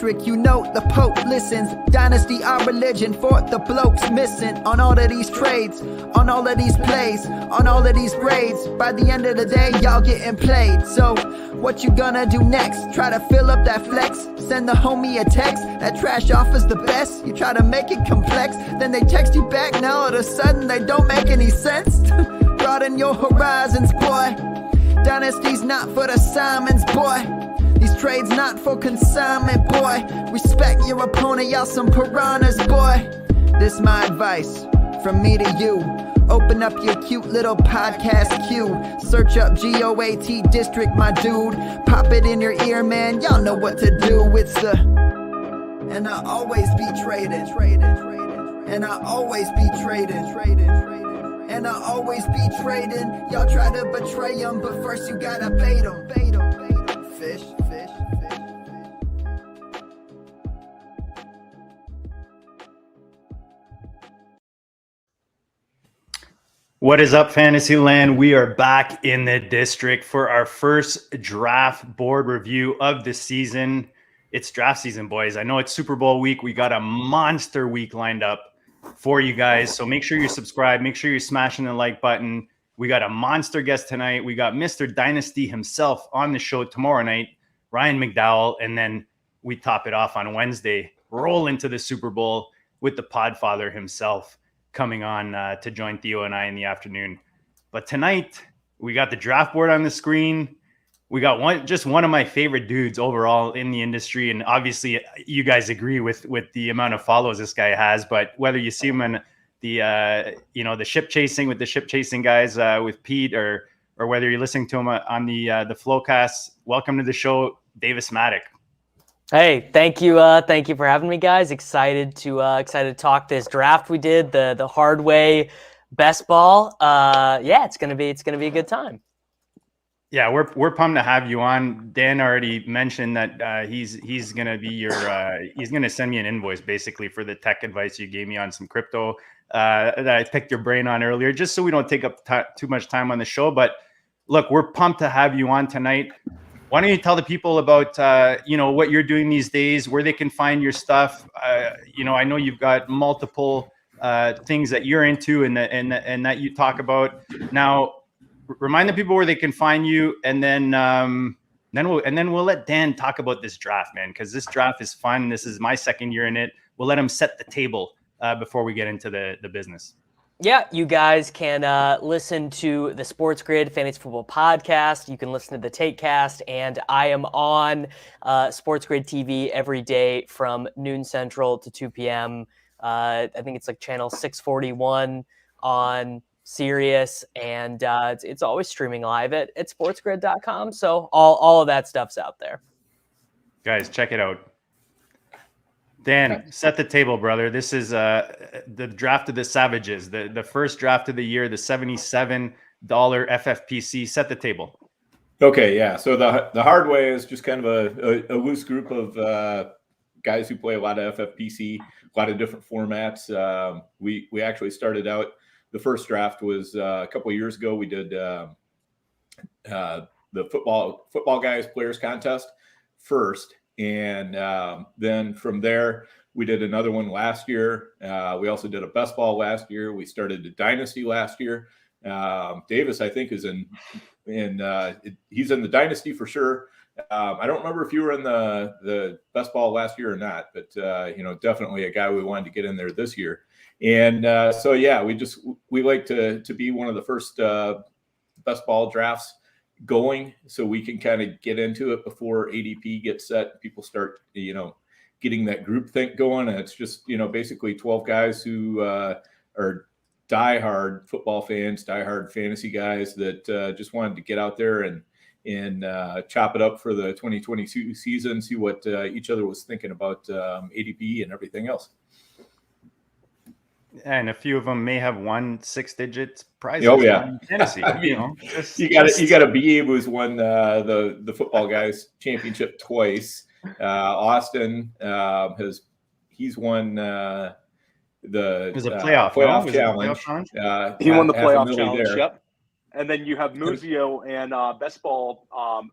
district, you know the Pope listens. Dynasty, our religion, for the blokes missing. On all of these trades, on all of these plays, on all of these grades. By the end of the day, y'all getting played. So, what you gonna do next? Try to fill up that flex? Send the homie a text? That trash offer's the best? You try to make it complex, then they text you back. Now all of a sudden they don't make any sense. Broaden your horizons, boy. Dynasty's not for the Simons, boy. These trades not for consignment, boy. Respect your opponent, y'all some piranhas, boy. This my advice from me to you. Open up your cute little podcast queue. Search up GOAT District, my dude. Pop it in your ear, man. Y'all know what to do. It's the... And I always be traded. And I always be traded. And I always be trading. Y'all try to betray them, but first you gotta bait them. Fish. What is up, Fantasyland? We are back in the district for our first draft board review of the season. It's draft season, boys. I know it's Super Bowl week. We got a monster week lined up for you guys. So make sure you subscribe. Make sure you're smashing the like button. We got a monster guest tonight. We got Mr. Dynasty himself on the show tomorrow night, Ryan McDowell. And then we top it off on Wednesday. Roll into the Super Bowl with the Podfather himself coming on to join Theo and I in the afternoon. But tonight, we got the draft board on the screen. We got one of my favorite dudes overall in the industry. And obviously, you guys agree with the amount of follows this guy has. But whether you see him in the ship chasing with the ship chasing guys with Pete, or whether you're listening to him on the Flowcast, welcome to the show, Davis Maddock. Hey, thank you for having me, guys. Excited to talk this draft we did, the hard way, best ball. It's gonna be a good time. Yeah, we're pumped to have you on. Dan already mentioned that he's gonna be he's gonna send me an invoice basically for the tech advice you gave me on some crypto that I picked your brain on earlier, just so we don't take up too much time on the show. But look, we're pumped to have you on tonight. Why don't you tell the people about what you're doing these days, where they can find your stuff? I know you've got multiple things that you're into and that you talk about. Now, remind the people where they can find you, and then we'll let Dan talk about this draft, man, because this draft is fun. This is my second year in it. We'll let him set the table before we get into the business. Yeah, you guys can listen to the Sports Grid Fantasy Football Podcast. You can listen to the TakeCast, and I am on Sports Grid TV every day from noon Central to 2 p.m. I think it's like channel 641 on Sirius, and it's always streaming live at sportsgrid.com. So all of that stuff's out there. Guys, check it out. Dan, set the table, brother. This is the draft of the Savages, the first draft of the year, the $77 FFPC. Set the table. Okay, yeah. So the hard way is just kind of a loose group of guys who play a lot of FFPC, a lot of different formats. We actually started out, the first draft was a couple of years ago. We did the football guys players contest first. And then from there, we did another one last year. We also did a best ball last year. We started a dynasty last year. Davis, I think, is he's in the dynasty for sure. I don't remember if you were in the best ball last year or not, but definitely a guy we wanted to get in there this year. And we like to be one of the first best ball drafts going, so we can kind of get into it before ADP gets set. People start, getting that group think going. And it's just, basically 12 guys who are diehard football fans, diehard fantasy guys that just wanted to get out there and chop it up for the 2022 season, see what each other was thinking about ADP and everything else. And a few of them may have won 6-digit prizes. Oh yeah, fantasy. you got to be able who's won the football guys championship twice. Austin he's won the playoff challenge. He won the playoff challenge. Yep. And then you have Muzio and BestBall,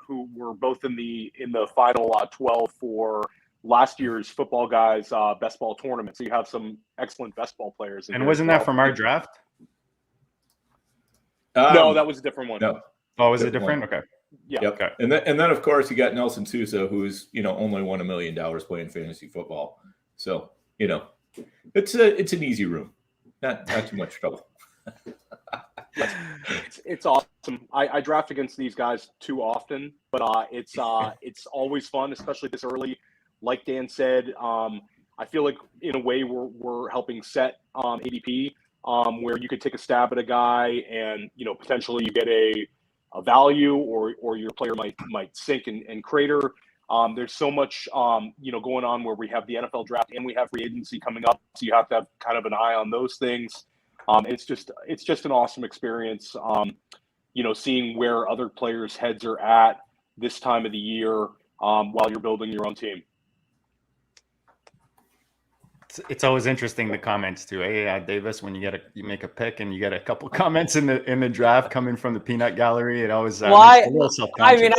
who were both in the final 12 for last year's Football Guys Best Ball tournament. So you have some excellent best ball players. And wasn't that from our draft? No, that was a different one. No. Oh, was it different? Okay. Yeah. Yep. Okay. And then of course you got Nelson Sousa, who's only won $1 million playing fantasy football. So it's an easy room, not too much trouble. It's awesome. I draft against these guys too often, but it's always fun, especially this early. Like Dan said, I feel like in a way we're helping set ADP, where you could take a stab at a guy and potentially you get a value, or your player might sink and crater. There's so much going on where we have the NFL draft and we have free agency coming up, so you have to have kind of an eye on those things. It's just an awesome experience, seeing where other players' heads are at this time of the year while you're building your own team. It's always interesting, the comments too. Hey, Davis, when you make a pick and you get a couple comments in the draft coming from the peanut gallery, it always makes a little self-conscious.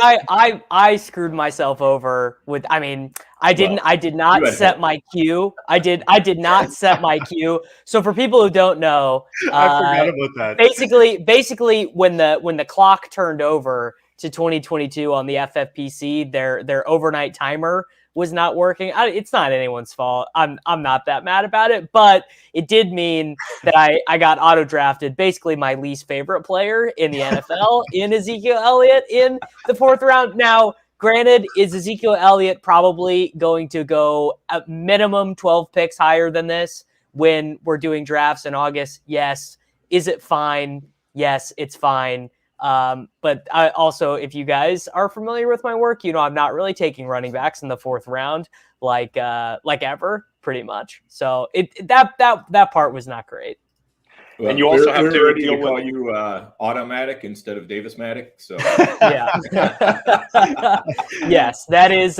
I screwed myself over with. I did not set my queue. I did not set my queue. So for people who don't know, I forgot about that. Basically, when the clock turned over to 2022 on the FFPC, their overnight timer was not working. It's not anyone's fault. I'm not that mad about it, but it did mean that I got auto drafted, basically my least favorite player in the NFL, in Ezekiel Elliott in the 4th round. Now, granted, is Ezekiel Elliott probably going to go at minimum 12 picks higher than this when we're doing drafts in August? Yes. Is it fine? Yes, it's fine. But I also, if you guys are familiar with my work, I'm not really taking running backs in the 4th round like ever, pretty much. So that part was not great. Well, and you also have to ready deal to call with you Automatic instead of Davis-matic. So yeah, yes, that's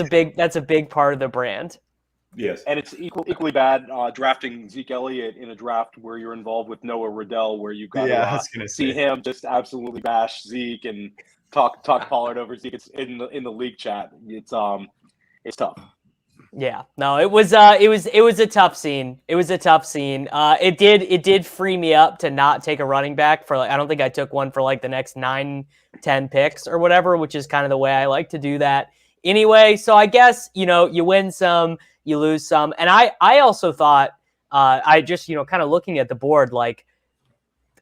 a big part of the brand. Yes, and it's equally bad drafting Zeke Elliott in a draft where you're involved with Noah Riddell, where you've got to see him just absolutely bash Zeke and talk Pollard over Zeke. It's in the league chat. It's tough. Yeah, no, it was a tough scene. It was a tough scene. It did free me up to not take a running back for I don't think I took one for the next 9-10 picks or whatever, which is kind of the way I like to do that anyway. So I guess you win some, you lose some. And I also thought, I just, kind of looking at the board,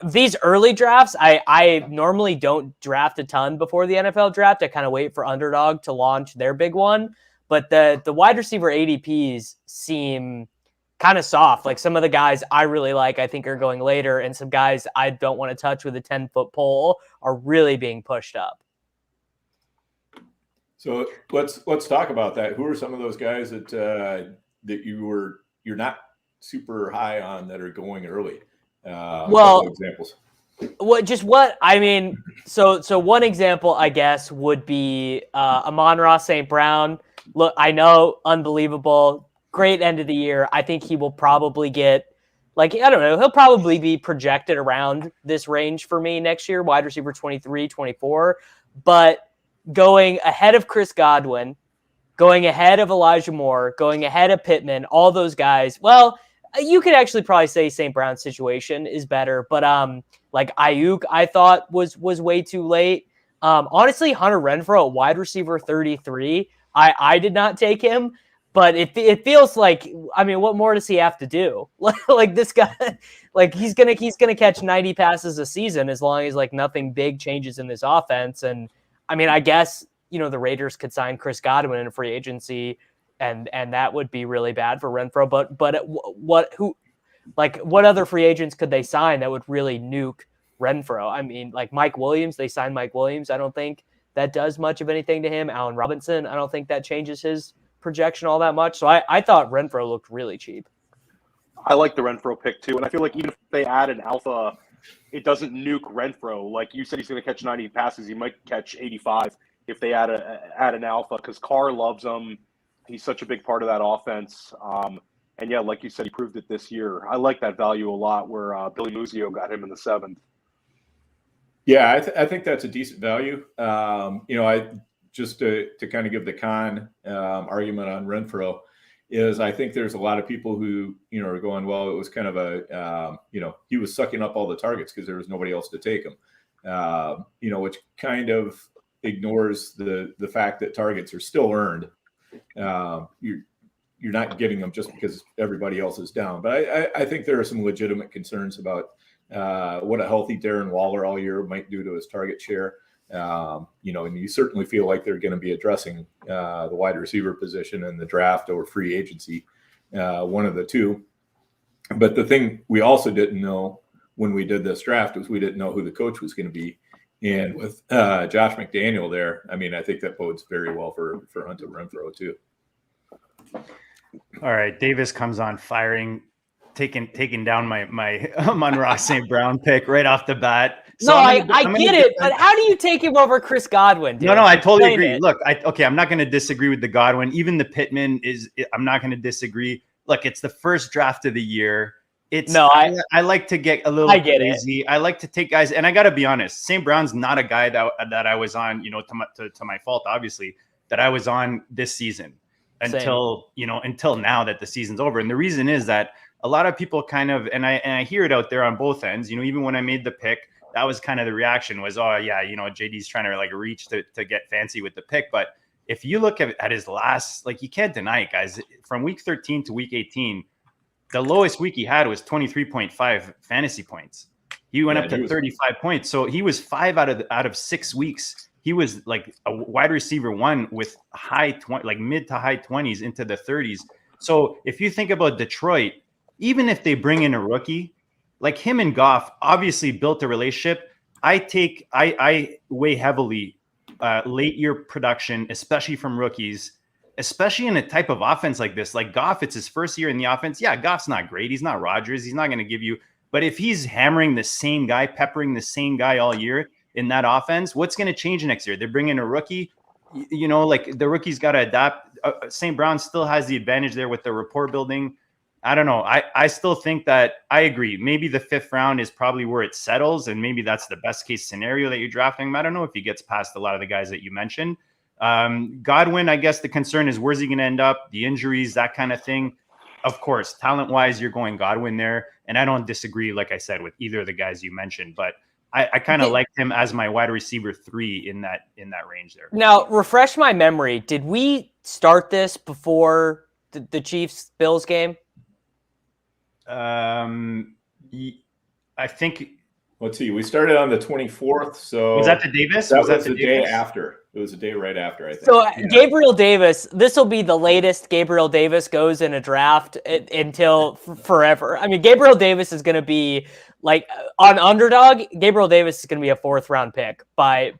these early drafts, I normally don't draft a ton before the NFL draft. I kind of wait for Underdog to launch their big one. But the wide receiver ADPs seem kind of soft. Some of the guys I really like, I think, are going later. And some guys I don't want to touch with a 10-foot pole are really being pushed up. So let's talk about that. Who are some of those guys that you're not super high on that are going early? Examples. So one example, I guess, would be Amon-Ra St. Brown. Look, I know, unbelievable, great end of the year. I think he will probably get, he'll probably be projected around this range for me next year, wide receiver 23, 24. But going ahead of Chris Godwin, going ahead of Elijah Moore, going ahead of Pittman, all those guys, well, you could actually probably say St. Brown's situation is better. But Ayuk, I thought was way too late. Honestly, Hunter Renfrow, wide receiver 33, I did not take him, but it feels like, what more does he have to do? This guy, he's gonna catch 90 passes a season as long as nothing big changes in this offense. And I guess the Raiders could sign Chris Godwin in a free agency, and that would be really bad for Renfrow. But what other free agents could they sign that would really nuke Renfrow? Mike Williams, they signed Mike Williams. I don't think that does much of anything to him. Allen Robinson, I don't think that changes his projection all that much. So I thought Renfrow looked really cheap. I like the Renfrow pick too. And I feel like even if they add an alpha, it doesn't nuke Renfrow. Like you said, he's going to catch 90 passes. He might catch 85 if they add an alpha, because Carr loves him. He's such a big part of that offense. And yeah, like you said, he proved it this year. I like that value a lot where Billy Muzio got him in the 7th. Yeah, I think that's a decent value. just to kind of give the con argument on Renfroe, is I think there's a lot of people who, are going, well, it was kind of a, he was sucking up all the targets because there was nobody else to take him, which kind of ignores the fact that targets are still earned. You're not getting them just because everybody else is down. But I think there are some legitimate concerns about what a healthy Darren Waller all year might do to his target share. And you certainly feel like they're going to be addressing the wide receiver position in the draft or free agency, one of the two. But the thing we also didn't know when we did this draft was we didn't know who the coach was going to be. And with Josh McDaniel there, I mean, I think that bodes very well for Hunter Renfrow too. All right, Davis comes on firing, taking down my Amon-Ra St. Brown pick right off the bat. So no, I get it, but how do you take him over Chris Godwin? Dude? No, I totally agree. Look, I'm not going to disagree with the Godwin. Even the Pittman I'm not going to disagree. Look, it's the first draft of the year. I like to get a little crazy. I like to take guys, and I got to be honest, St. Brown's not a guy that I was on, to my fault, obviously, that I was on this season until now that the season's over. And the reason is that a lot of people kind of, and I hear it out there on both ends, even when I made the pick, that was kind of the reaction was, oh yeah, JD's trying to like reach to get fancy with the pick. But if you look at his last, like, you can't deny it, guys, from week 13 to week 18, the lowest week he had was 23.5 fantasy points. He went up to 35 points. So he was 5 out of 6 weeks. He was like a wide receiver 1 with mid to high 20s into the 30s. So if you think about Detroit, even if they bring in a rookie, like him and Goff obviously built a relationship. I weigh heavily late year production, especially from rookies, especially in a type of offense like this. Like Goff, it's his first year in the offense. Yeah, Goff's not great. He's not Rodgers. He's not going to give you. But if he's hammering the same guy, peppering the same guy all year in that offense, what's going to change next year? They're bringing a rookie. Like the rookie's got to adapt. St. Brown still has the advantage there with the rapport building. I don't know. I still think that I agree. Maybe the 5th round is probably where it settles, and maybe that's the best case scenario that you're drafting. I don't know if he gets past a lot of the guys that you mentioned. Godwin, I guess the concern is where's he going to end up? The injuries, that kind of thing. Of course, talent-wise, you're going Godwin there, and I don't disagree, like I said, with either of the guys you mentioned. But I kind of liked him as my wide receiver 3 in that range there. Now, refresh my memory. Did we start this before the Chiefs-Bills game? I think. Let's see. We started on the 24th. So was that the Davis? That was the day after. It was a day right after, I think. So Gabriel Davis, this will be the latest Gabriel Davis goes in a draft until forever. I mean, Gabriel Davis is going to be like on Underdog. Gabriel Davis is going to be a 4th round pick by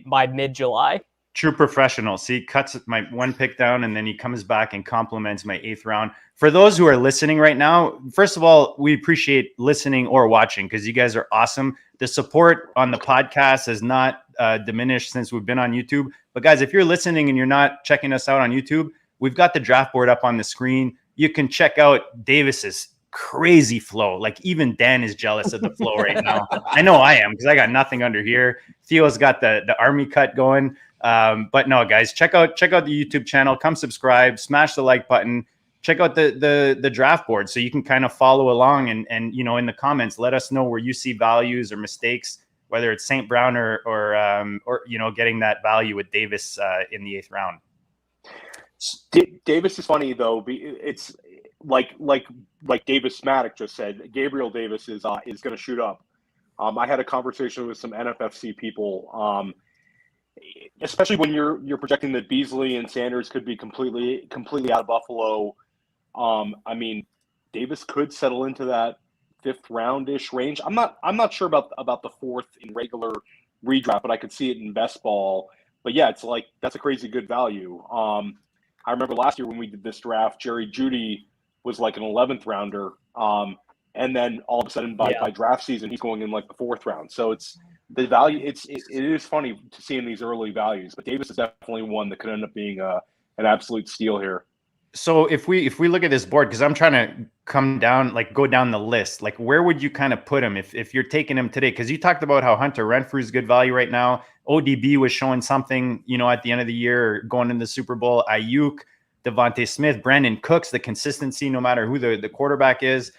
mid-July. True professional. See, cuts my 1 pick down, and then he comes back and compliments my 8th round. For those who are listening right now, first of all, we appreciate listening or watching because you guys are awesome. The support on the podcast has not diminished since we've been on YouTube. But guys, if you're listening and you're not checking us out on YouTube, we've got the draft board up on the screen. You can check out Davis's crazy flow. Like even Dan is jealous of the flow right now. I know I am because I got nothing under here. Theo's got the army cut going. But no, guys, check out the YouTube channel. Come subscribe, smash the like button. Check out the draft board so you can kind of follow along and in the comments, let us know where you see values or mistakes, whether it's St. Brown or getting that value with Davis in the 8th round. Davis is funny though. It's like Davis Maddock just said. Gabriel Davis is going to shoot up. I had a conversation with some NFFC people. Especially when you're projecting that Beasley and Sanders could be completely out of Buffalo. I mean, Davis could settle into that 5th round-ish range. I'm not sure about the 4th in regular redraft, but I could see it in best ball. But yeah, it's like that's a crazy good value. I remember last year when we did this draft, Jerry Jeudy was like an 11th rounder, and then all of a sudden by draft season he's going in like the 4th round. So it's the value. It is funny to see in these early values, but Davis is definitely one that could end up being an absolute steal here. So if we look at this board, because I'm trying to go down the list, like where would you kind of put him if you're taking him today? Because you talked about how Hunter Renfrew is good value right now. ODB was showing something, at the end of the year going into the Super Bowl. Ayuk, Devontae Smith, Brandon Cooks, the consistency no matter who the quarterback is.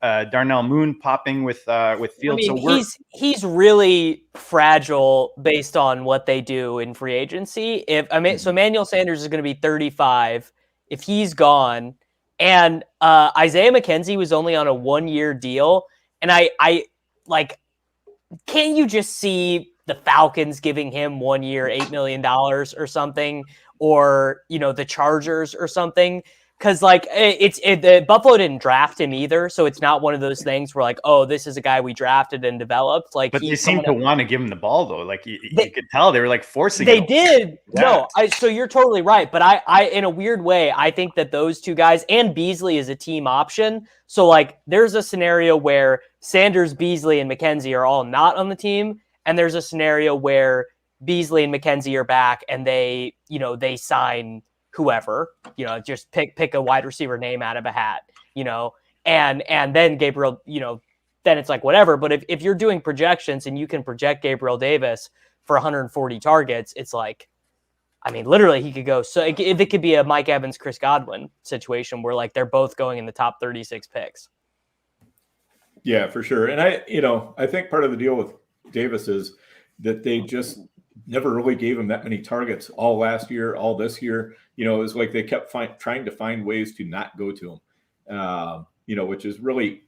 Darnell Moon popping with Fields. I mean, he's really fragile based on what they do in free agency. So Emmanuel Sanders is going to be 35 if he's gone, and Isaiah McKenzie was only on a 1-year deal, and I can't you just see the Falcons giving him 1 year $8 million or something, or the Chargers or something? Because Buffalo didn't draft him either, so it's not one of those things where this is a guy we drafted and developed. But they seem to want to give him the ball though. Like you could tell they were forcing. They did. Yeah. No, so you're totally right. But I in a weird way, I think that those two guys and Beasley is a team option. So there's a scenario where Sanders, Beasley, and McKenzie are all not on the team, and there's a scenario where Beasley and McKenzie are back, and they sign whoever, just pick a wide receiver name out of a hat, and then Gabriel, then it's whatever. But if you're doing projections and you can project Gabriel Davis for 140 targets, it's literally he could go. So it could be a Mike Evans, Chris Godwin situation where they're both going in the top 36 picks. Yeah, for sure. And I think part of the deal with Davis is that they just never really gave him that many targets all last year, all this year. It was they kept trying to find ways to not go to him, which is really,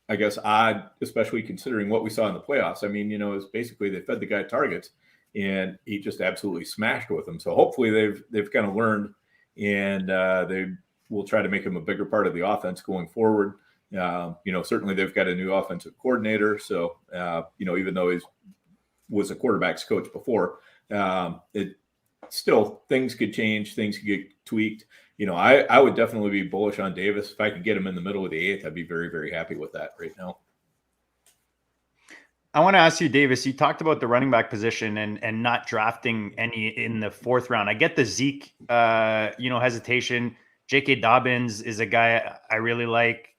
I guess, odd, especially considering what we saw in the playoffs. I mean, it's basically they fed the guy targets and he just absolutely smashed with them. So hopefully they've kind of learned, and they will try to make him a bigger part of the offense going forward. Certainly they've got a new offensive coordinator. So, even though he was a quarterback's coach before, still things could change, things could get tweaked. I would definitely be bullish on Davis. If I could get him in the middle of the 8th, I'd be very, very happy with that right now. I want to ask you, Davis, you talked about the running back position and not drafting any in the 4th round. I get the Zeke, hesitation. J.K. Dobbins is a guy I really like,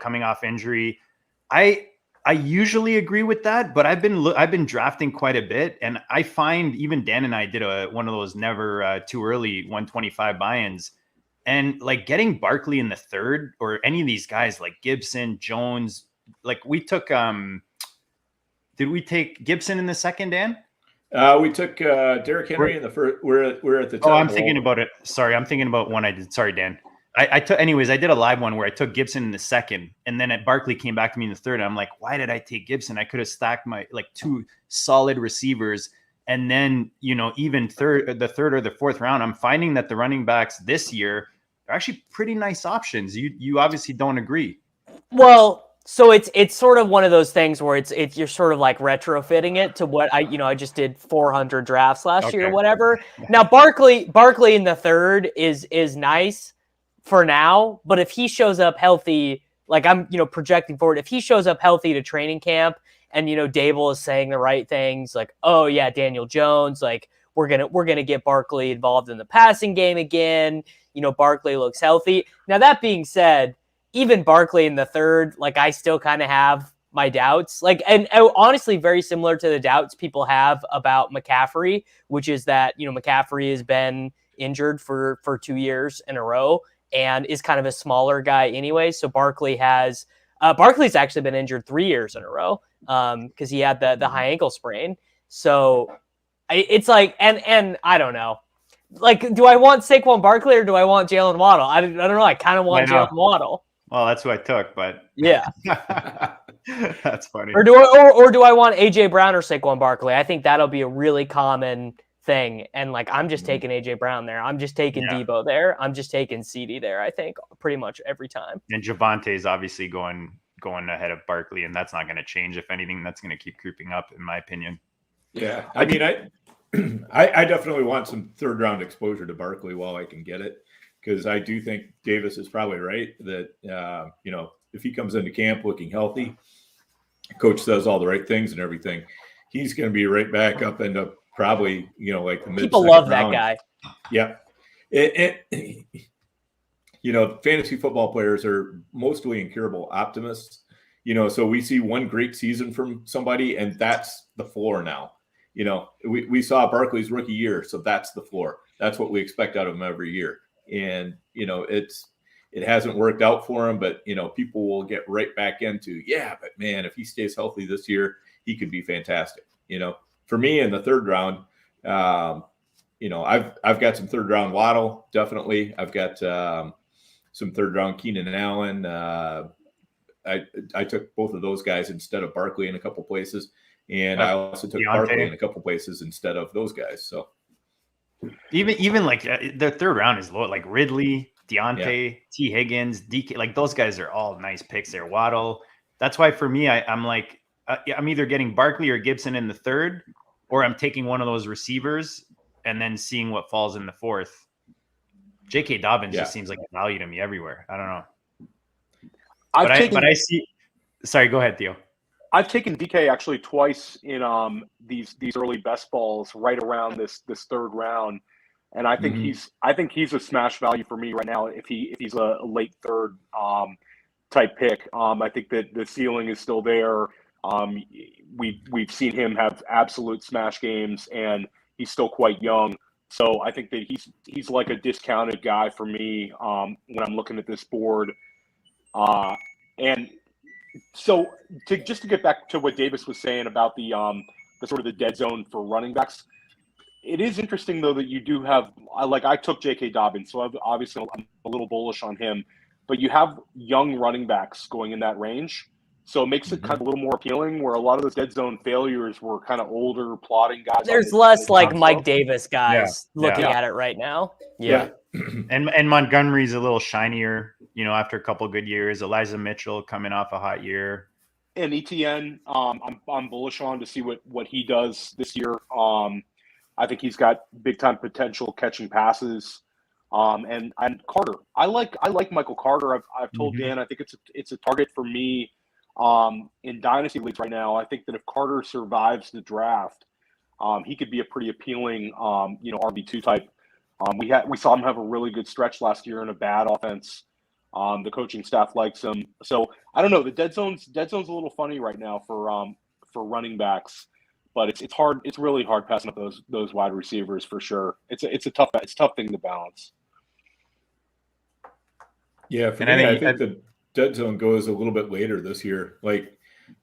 coming off injury. I usually agree with that, but I've been drafting quite a bit, and I find even Dan and I did one of those never too early 125 buy-ins, and getting Barkley in the 3rd or any of these guys like Gibson, Jones, we took did we take Gibson in the 2nd, Dan? We took Derrick Henry in the 1st. We're at the top. Oh, I'm thinking about it. Sorry, I'm thinking about one I did. Sorry, Dan. I did a live one where I took Gibson in the 2nd, and then Barkley came back to me in the 3rd. And I'm like, why did I take Gibson? I could have stacked my 2 solid receivers. And then, even the 3rd or the 4th round, I'm finding that the running backs this year are actually pretty nice options. You obviously don't agree. Well, so it's sort of one of those things where it's you're sort of retrofitting it to what I just did 400 drafts last year or whatever. Now Barkley in the 3rd is nice for now, but if he shows up healthy, I'm projecting forward, if he shows up healthy to training camp and Dable is saying the right things, oh yeah, Daniel Jones, we're gonna get Barkley involved in the passing game again, Barkley looks healthy. Now that being said, even Barkley in the 3rd, I still kind of have my doubts, and honestly very similar to the doubts people have about McCaffrey, which is that McCaffrey has been injured for 2 years in a row and is kind of a smaller guy anyway. So Barkley's actually been injured 3 years in a row because he had the high ankle sprain. So it's and I don't know. Do I want Saquon Barkley or do I want Jalen Waddle? I don't know. I kind of want Jalen Waddle. Well, that's who I took, but yeah, that's funny. Or do I want AJ Brown or Saquon Barkley? I think that'll be a really common thing. And I'm just taking AJ Brown there. I'm just taking Debo there. I'm just taking CD there. I think pretty much every time. And Javonte is obviously going ahead of Barkley, and that's not going to change. If anything, that's going to keep creeping up, in my opinion. Yeah, I mean, I definitely want some 3rd round exposure to Barkley while I can get it, because I do think Davis is probably right that if he comes into camp looking healthy, coach says all the right things and everything, he's going to be right back up into probably the mid. People love that guy. Yeah, fantasy football players are mostly incurable optimists. So we see one great season from somebody, and that's the floor now. We saw Barkley's rookie year, so that's the floor. That's what we expect out of him every year. And, it hasn't worked out for him, but, people will get right back into, but man, if he stays healthy this year, he could be fantastic. For me in the third round, I've got some third round Waddle, definitely. I've got some third round Keenan Allen. I took both of those guys instead of Barkley in a couple places. And I also took Barkley in a couple places instead of those guys. So even like the third round is low, like Ridley, Deontay, T. Higgins, DK, like those guys are all nice picks there. Waddle. That's why for me, I'm like, I'm either getting Barkley or Gibson in the third, or I'm taking one of those receivers and then seeing what falls in the fourth. J.K. Dobbins just seems like a value to me everywhere. I don't know. But I see. Sorry, go ahead, Theo. I've taken DK actually twice in these early best balls right around this third round, and I think he's a smash value for me right now if he's a late third type pick. I think that the ceiling is still there. We've seen him have absolute smash games, and he's still quite young. So I think that he's like a discounted guy for me when I'm looking at this board. And so to get back to what Davis was saying about the sort of the dead zone for running backs, it is interesting though that you do have I took J.K. Dobbins, so obviously I'm a little bullish on him, but you have young running backs going in that range. So it makes it kind of a little more appealing, where a lot of those dead zone failures were kind of older, plodding guys. There's less like Mike Davis guys looking at it right now. Yeah. And Montgomery's a little shinier, after a couple of good years. Elijah Mitchell coming off a hot year. And ETN, I'm bullish on to see what he does this year. I think he's got big time potential catching passes. And Carter, I like Michael Carter. I've told Dan I think it's a target for me. In dynasty leagues right now, I think that if Carter survives the draft, he could be a pretty appealing, RB2 type. We saw him have a really good stretch last year in a bad offense. The coaching staff likes him, so I don't know. The dead zone's a little funny right now for running backs, but it's hard. It's really hard passing up those wide receivers for sure. It's a tough thing to balance. Yeah, for me, I think the dead zone goes a little bit later this year. Like,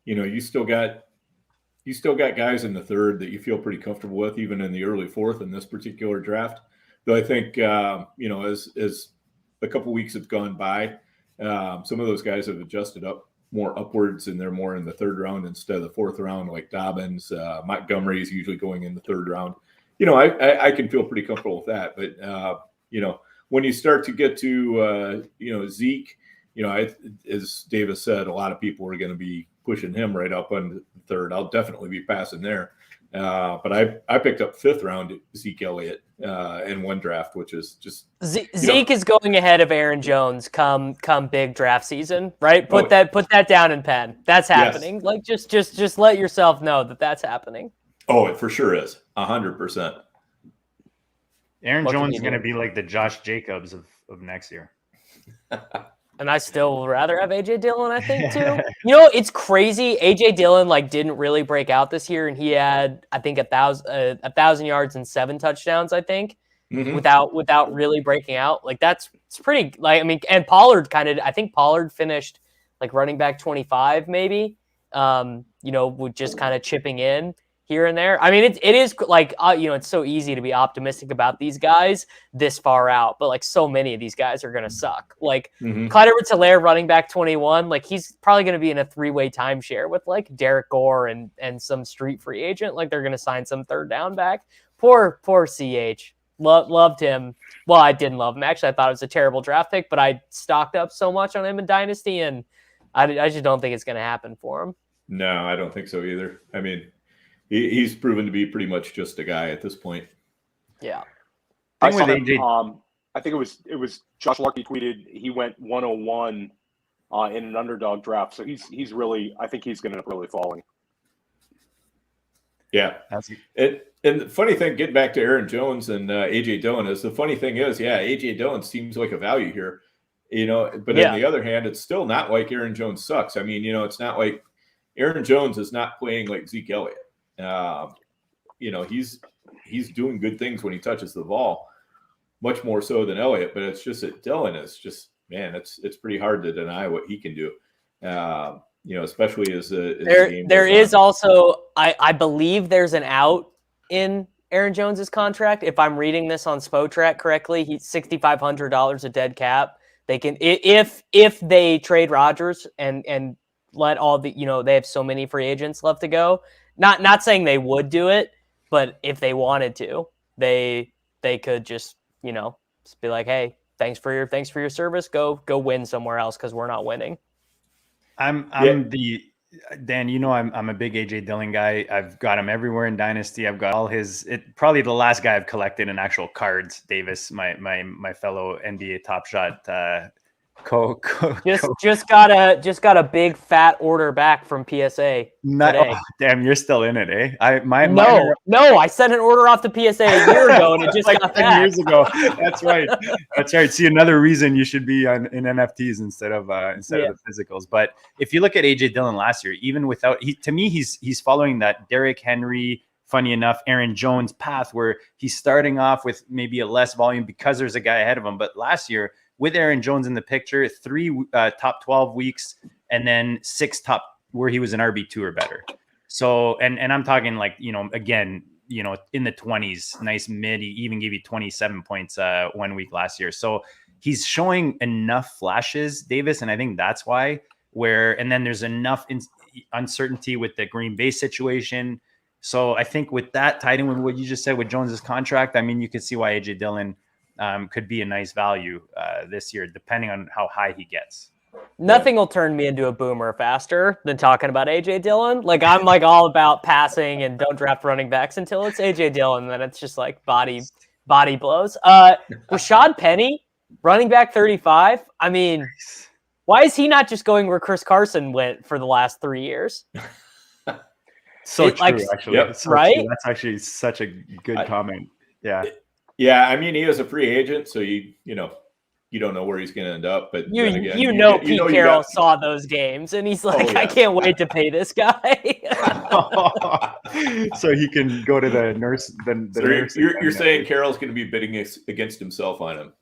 you still got guys in the third that you feel pretty comfortable with, even in the early fourth in this particular draft. Though I think, as a couple weeks have gone by, some of those guys have adjusted up more upwards, and they're more in the third round instead of the fourth round, like Dobbins. Montgomery is usually going in the third round. I can feel pretty comfortable with that. But, when you start to get to, Zeke, as Davis said, a lot of people are going to be pushing him right up on the third. I'll definitely be passing there. But I picked up fifth round Ezekiel Elliott in one draft, which is just Zeke is going ahead of Aaron Jones come big draft season, right? Put that down in pen. That's happening. Yes. Like just let yourself know that that's happening. Oh, it for sure is 100%. Aaron Jones is going to be like the Josh Jacobs of next year. And I still would rather have A.J. Dillon, I think, too. It's crazy. A.J. Dillon, didn't really break out this year, and he had, I think, 1,000 yards and 7 touchdowns, I think, without really breaking out. It's pretty, and Pollard I think Pollard finished, running back 25, maybe, with just kind of chipping in here and there. I mean, it is it's so easy to be optimistic about these guys this far out, but so many of these guys are going to suck. Clyde Edwards-Helaire, running back 21, he's probably going to be in a 3-way timeshare with Derek Gore and some street free agent. They're going to sign some third down back. Poor CH. Loved him. Well, I didn't love him. Actually, I thought it was a terrible draft pick, but I stocked up so much on him in Dynasty, and I just don't think it's going to happen for him. No, I don't think so either. I mean, he's proven to be pretty much just a guy at this point. Yeah. I think it was Josh Larkey tweeted he went 101 in an underdog draft. So he's really, I think he's going to end up really falling. Yeah. And the funny thing, getting back to Aaron Jones and A.J. Dillon, is the funny thing is, A.J. Dillon seems like a value here. But on the other hand, it's still not like Aaron Jones sucks. I mean, it's not like Aaron Jones is not playing like Ezekiel Elliott. He's doing good things when he touches the ball, much more so than Elliott. But it's just that Dillon is just, man, it's pretty hard to deny what he can do. Especially as the game there goes is on. also, I believe there's an out in Aaron Jones's contract. If I'm reading this on Spotrac correctly, he's $6,500 a dead cap. They can, if they trade Rodgers and let all the, they have so many free agents left to go. Not saying they would do it, but if they wanted to, they could just, just be like, hey, thanks for your service. Go win somewhere else because we're not winning. Dan, I'm a big AJ Dillon guy. I've got him everywhere in Dynasty. I've got all probably the last guy I've collected in actual cards. Davis, my fellow NBA Top Shot just got a big fat order back from PSA today. Damn, you're still in it, eh? No, I sent an order off to PSA a year ago and it just like got 10 back. years ago. That's right. See, another reason you should be in NFTs instead of the physicals. But if you look at AJ Dillon last year, even without he's following that Derrick Henry, funny enough, Aaron Jones path where he's starting off with maybe a less volume because there's a guy ahead of him. But last year, with Aaron Jones in the picture, 3 top 12 weeks, and then 6 top where he was an RB2 or better. So, and I'm talking like, again, in the 20s, nice mid, he even gave you 27 points 1 week last year. So he's showing enough flashes, Davis, and I think that's why and then there's enough uncertainty with the Green Bay situation. So I think with that tied in with what you just said with Jones's contract, I mean, you could see why AJ Dillon could be a nice value this year, depending on how high he gets. Nothing will turn me into a boomer faster than talking about AJ Dillon. Like I'm like all about passing and don't draft running backs until it's AJ Dillon. Then it's just like body blows. Rashad Penny, running back 35. I mean, why is he not just going where Chris Carson went for the last 3 years? So true, actually. Yep. So right? True. That's actually such a good comment. Yeah. Yeah, I mean, he is a free agent, so you don't know where he's going to end up. But Pete Carroll Carroll saw those games, and he's like, I can't wait to pay this guy. So he can go to the nurse. You're saying Carroll's going to be bidding against himself on him?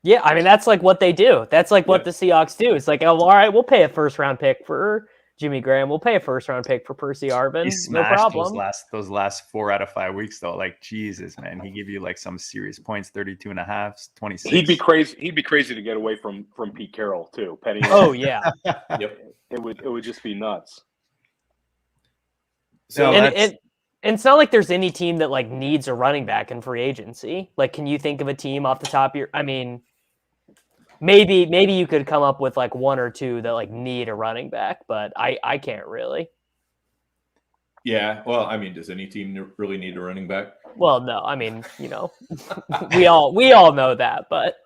Yeah, I mean, that's like what they do. That's like what the Seahawks do. It's like, oh, all right, we'll pay a first-round pick for Jimmy Graham. We'll pay a first-round pick for Percy Arvin. No problem. Those last 4 out of 5 weeks, though, like Jesus, man, he give you like some serious points, 32.5, 26. He'd be crazy to get away from Pete Carroll too. Penny. Oh yeah. Yep. It would just be nuts. So and it's not like there's any team that like needs a running back in free agency. Like, can you think of a team off the top of your? I mean, maybe you could come up with like 1 or 2 that like need a running back, but I can't really. Yeah, well, I mean, does any team really need a running back? Well, no, I mean, we all know that, but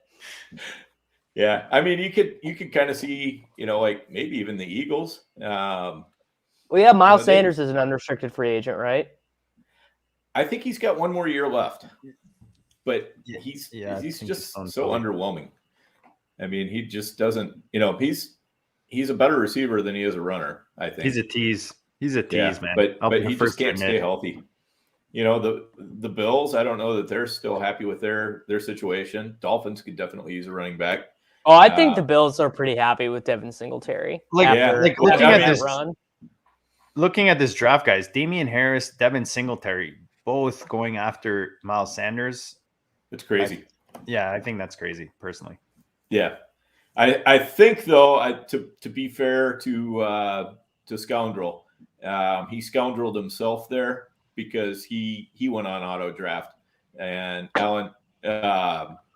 yeah, I mean, you could kind of see, like maybe even the Eagles. Well, yeah, Miles Sanders is an unrestricted free agent, right? I think he's got 1 more year left, but he's just so underwhelming. I mean, he just doesn't, he's a better receiver than he is a runner, I think. He's a tease. Man. But he just can't stay healthy. The Bills, I don't know that they're still happy with their situation. Dolphins could definitely use a running back. Oh, I think the Bills are pretty happy with Devin Singletary. Looking at this draft, guys, Damian Harris, Devin Singletary, both going after Miles Sanders. It's crazy. I think that's crazy, personally. Yeah. I think, though, to be fair to Scoundrel, he scoundreled himself there because he went on auto draft, and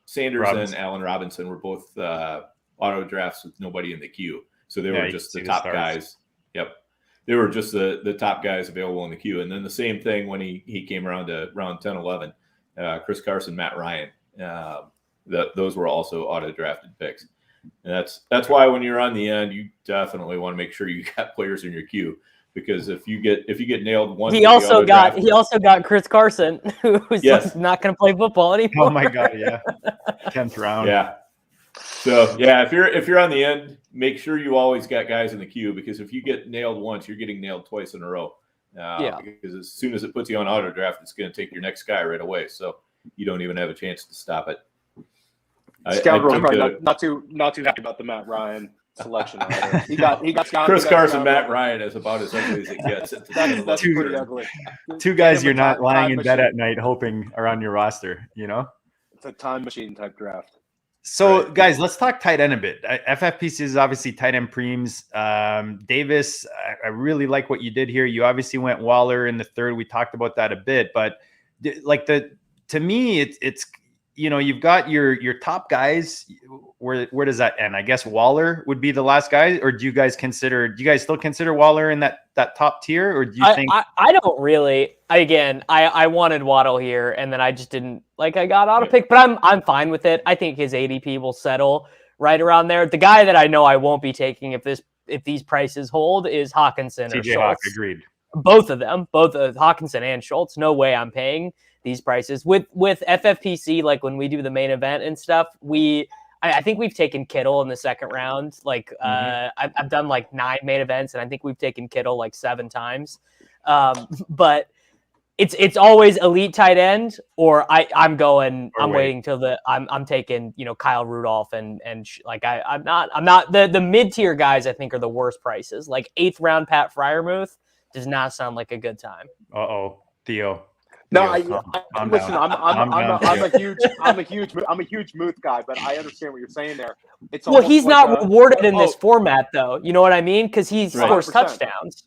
Sanders Robinson. and Allen Robinson were both auto drafts with nobody in the queue. So they were just the top guys. Yep. They were just the top guys available in the queue. And then the same thing when he came around to round 10, 11, Chris Carson, Matt Ryan, those were also auto drafted picks. And that's why when you're on the end, you definitely want to make sure you got players in your queue, because if you get nailed one, he also got Chris Carson, who's just not going to play football anymore. Oh my God, yeah, 10th round. Yeah, So yeah, if you're on the end, make sure you always got guys in the queue, because if you get nailed once, you're getting nailed twice in a row. Because as soon as it puts you on auto draft, it's going to take your next guy right away. So you don't even have a chance to stop it. Scoundrel's probably not too happy about the Matt Ryan selection. He got Chris Carson, Matt Ryan is about as ugly as it gets. That's pretty ugly. Two guys you're not lying in bed at night hoping are on your roster, you know? It's a time machine type draft. So, Right. guys, let's talk tight end a bit. FFPC is obviously tight end preems. Davis, I really like what you did here. You obviously went Waller in the third. We talked about that a bit, but to me, it's you know, you've got your top guys. Where does that end? I guess Waller would be the last guy, or do you guys still consider Waller in that top tier, or do you think? I don't really. I wanted Waddle here, and then I just didn't I got auto pick, but I'm fine with it. I think his ADP will settle right around there. The guy that I know I won't be taking if these prices hold is Hawkinson or TJ Schultz. Hawk, agreed. Both of them, Hawkinson and Schultz. No way I'm paying these prices with FFPC. Like when we do the main event and stuff, I think we've taken Kittle in the second round. I've done 9 main events, and I think we've taken Kittle 7 times. But it's always elite tight end, or I'm waiting till I'm taking Kyle Rudolph and I'm not the mid tier guys. I think are the worst prices. 8th round Pat Freiermuth does not sound like a good time. Theo. No, Listen, I'm a huge Muth guy, but I understand what you're saying there. He's not rewarded in this format, though. You know what I mean? Because he scores touchdowns.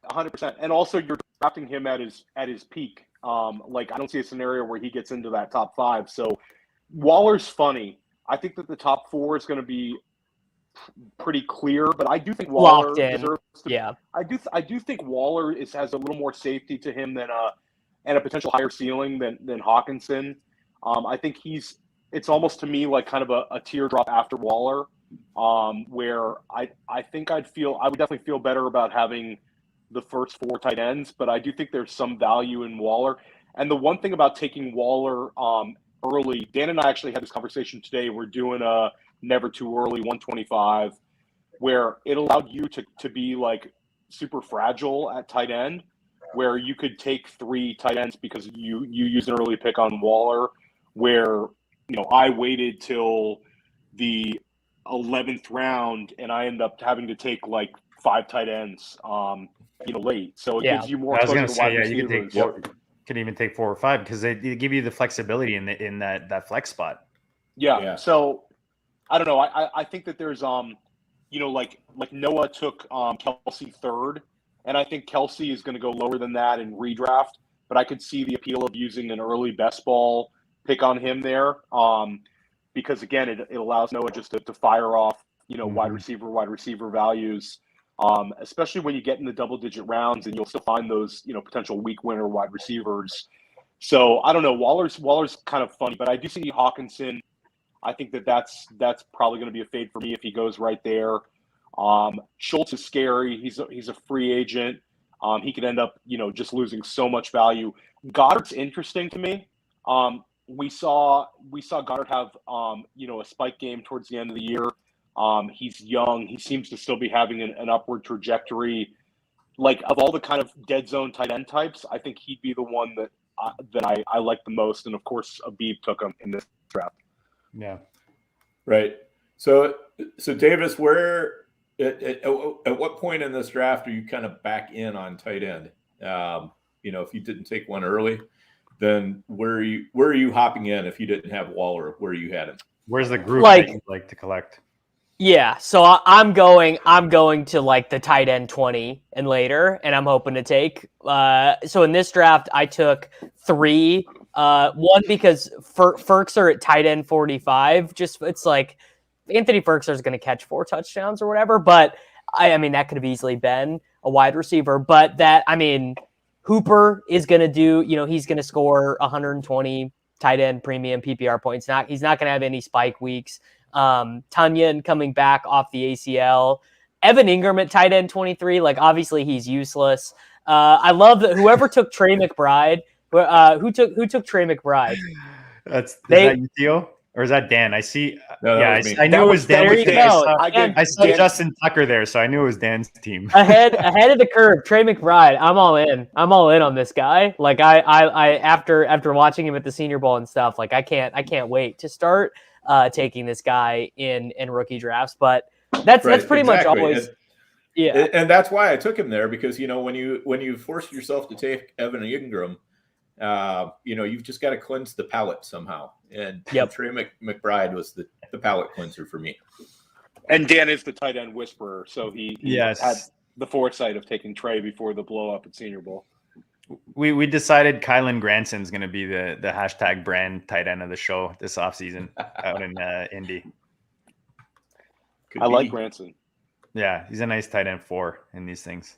100%, and also you're drafting him at his peak. I don't see a scenario where he gets into that top 5. So Waller's funny. I think that the top 4 is going to be pretty clear, but I do think Waller locked in. Deserves to, yeah, I do think Waller has a little more safety to him than and a potential higher ceiling than Hawkinson. I think it's almost to me like kind of a teardrop after Waller, where I think I would definitely feel better about having the first 4 tight ends, but I do think there's some value in Waller. And the one thing about taking Waller early, Dan and I actually had this conversation today. We're doing a never too early 125, where it allowed you to be super fragile at tight end, where you could take 3 tight ends because you used an early pick on Waller, where I waited till the 11th round and I ended up having to take 5 tight ends late. So it gives you more. I was going to say, you could take 4. Could even take 4 or 5 because they give you the flexibility in that flex spot. Yeah. So I don't know. I think that there's Noah took Kelsey 3rd. And I think Kelsey is going to go lower than that in redraft, but I could see the appeal of using an early best ball pick on him there, because again, it allows Noah just to fire off, wide receiver values, especially when you get in the double-digit rounds, and you'll still find those, potential week winner wide receivers. So I don't know. Waller's kind of funny, but I do see Hawkinson. I think that's probably going to be a fade for me if he goes right there. Schultz is scary. He's a free agent. He could end up, just losing so much value. Goddard's interesting to me. We saw Goddard have, a spike game towards the end of the year. He's young. He seems to still be having an upward trajectory. Of all the kind of dead zone tight end types, I think he'd be the one that I like the most. And of course, Abib took him in this draft. Yeah. Right. So Davis, at what point in this draft are you kind of back in on tight end? If you didn't take one early, then where are you hopping in if you didn't have Waller? Where you had him? Where's the group that you'd like to collect? Yeah, so I'm going to the tight end 20 and later, and I'm hoping to take. So in this draft, I took 3. One because Ferkser at tight end 45. It's Anthony Ferkser is going to catch 4 touchdowns or whatever, but I mean that could have easily been a wide receiver. But Hooper is going to do. He's going to score 120 tight end premium PPR points. He's not going to have any spike weeks. Tunyon coming back off the ACL. Evan Ingram at tight end 23. Obviously he's useless. I love that whoever took Trey McBride. Who took Trey McBride? Is that you, Theo? Or is that Dan? I see. No, that was me. I knew it was Dan. There you I go. saw Justin Tucker there, so I knew it was Dan's team. ahead of the curve. Trey McBride. I'm all in. I'm all in on this guy. Like I after watching him at the Senior Bowl and stuff, like I can't wait to start taking this guy in rookie drafts. But that's pretty much always. Yeah, and that's why I took him there, because when you force yourself to take Evan Ingram, you've just got to cleanse the palate somehow. And Trey McBride was the palate cleanser for me. And Dan is the tight end whisperer, so he yes. had the foresight of taking Trey before the blow up at Senior Bowl. We decided Kylan Granson's going to be the hashtag brand tight end of the show this offseason out in Indy. I like Granson. Yeah, he's a nice tight end 4 in these things.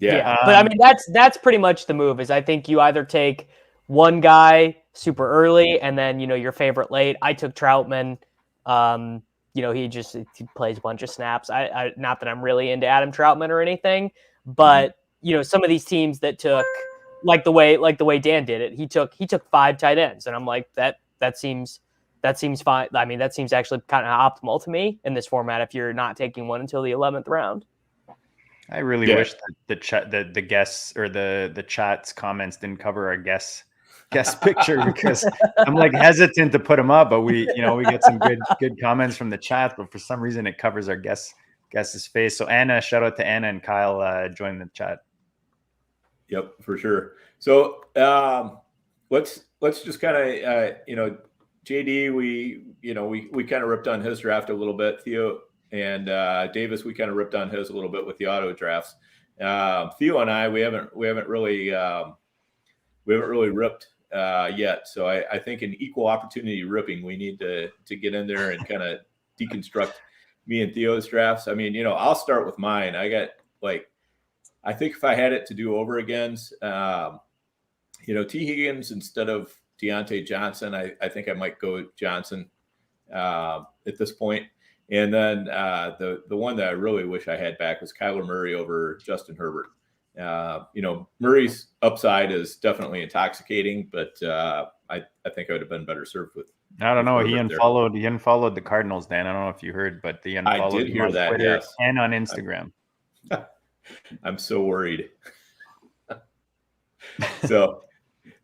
Yeah. But I mean, that's pretty much the move. Is I think you either take one guy super early and then your favorite late. I took Troutman. He plays a bunch of snaps. I not that I'm really into Adam Troutman or anything, but some of these teams that took like the way Dan did it, he took 5 tight ends, and I'm like that seems fine. I mean, that seems actually kind of optimal to me in this format if you're not taking one until the 11th round. I really wish that the guests or the chat's comments didn't cover our guest picture, because I'm like hesitant to put him up, but we get some good comments from the chat, but for some reason it covers our guest's face. So Anna, shout out to Anna and Kyle joining the chat. Yep, for sure. So let's just kind of JD, we kind of ripped on his draft a little bit. Theo and Davis, we kind of ripped on his a little bit with the auto drafts. Theo and I, we haven't really ripped yet. So I think in equal opportunity ripping, we need to get in there and kind of deconstruct me and Theo's drafts. I mean, I'll start with mine. I got I think if I had it to do over again, T. Higgins instead of Deontay Johnson, I think I might go Johnson at this point. And then the one that I really wish I had back was Kyler Murray over Justin Herbert. Murray's upside is definitely intoxicating, but I think I would have been better served with. I don't know. He unfollowed the Cardinals, Dan. I don't know if you heard, but he unfollowed I did hear that, Twitter yes. And on Instagram. I'm so worried. So,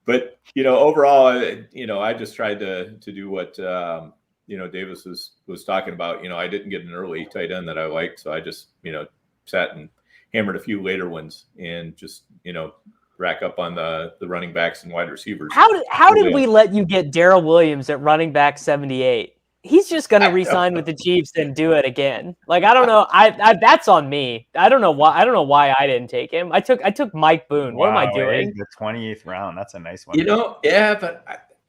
but overall, I just tried to do what Davis was talking about. I didn't get an early tight end that I liked, so I just sat and hammered a few later ones and just rack up on the running backs and wide receivers. How did we let you get Daryl Williams at running back 78? He's just going to re-sign with the Chiefs and do it again. Like, I don't know. I that's on me. I don't know why I didn't take him. I took Mike Boone. What am I doing? The 28th round. That's a nice one. Yeah, but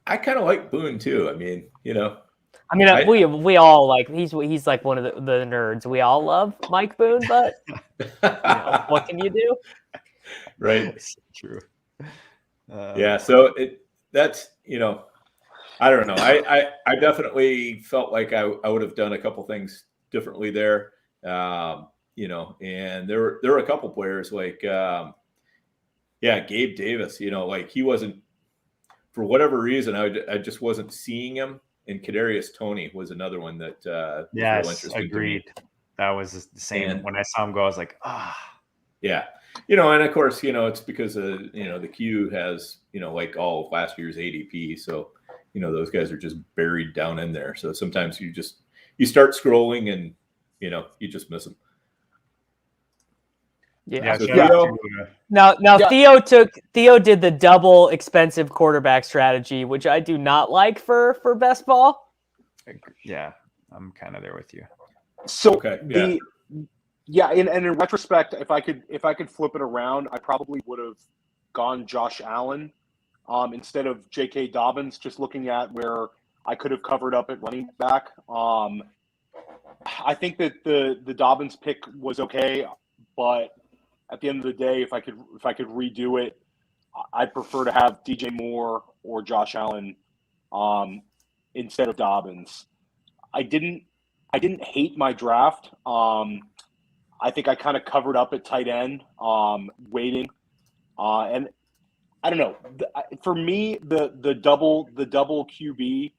I kind of like Boone too. I mean, we all like he's like one of the nerds. We all love Mike Boone, but what can you do? Right. That's true. Yeah. So that's I don't know. I definitely felt like I would have done a couple things differently there. And there were a couple players like Gabe Davis. He wasn't, for whatever reason, I just wasn't seeing him. And Kadarius Toney was another one that yes, agreed. That was the same. And when I saw him go, I was like, yeah. And of course, it's because the Q has like all of last year's ADP, so those guys are just buried down in there. So sometimes you start scrolling and you just miss them. Yeah. So Now Theo did the double expensive quarterback strategy, which I do not like for best ball. Yeah, I'm kind of there with you. So okay. In retrospect, if I could flip it around, I probably would have gone Josh Allen instead of J.K. Dobbins, just looking at where I could have covered up at running back. I think that the Dobbins pick was okay, but at the end of the day, if I could redo it, I'd prefer to have DJ Moore or Josh Allen instead of Dobbins. I didn't hate my draft. I think I kind of covered up at tight end, waiting, and I don't know. For me, the double QB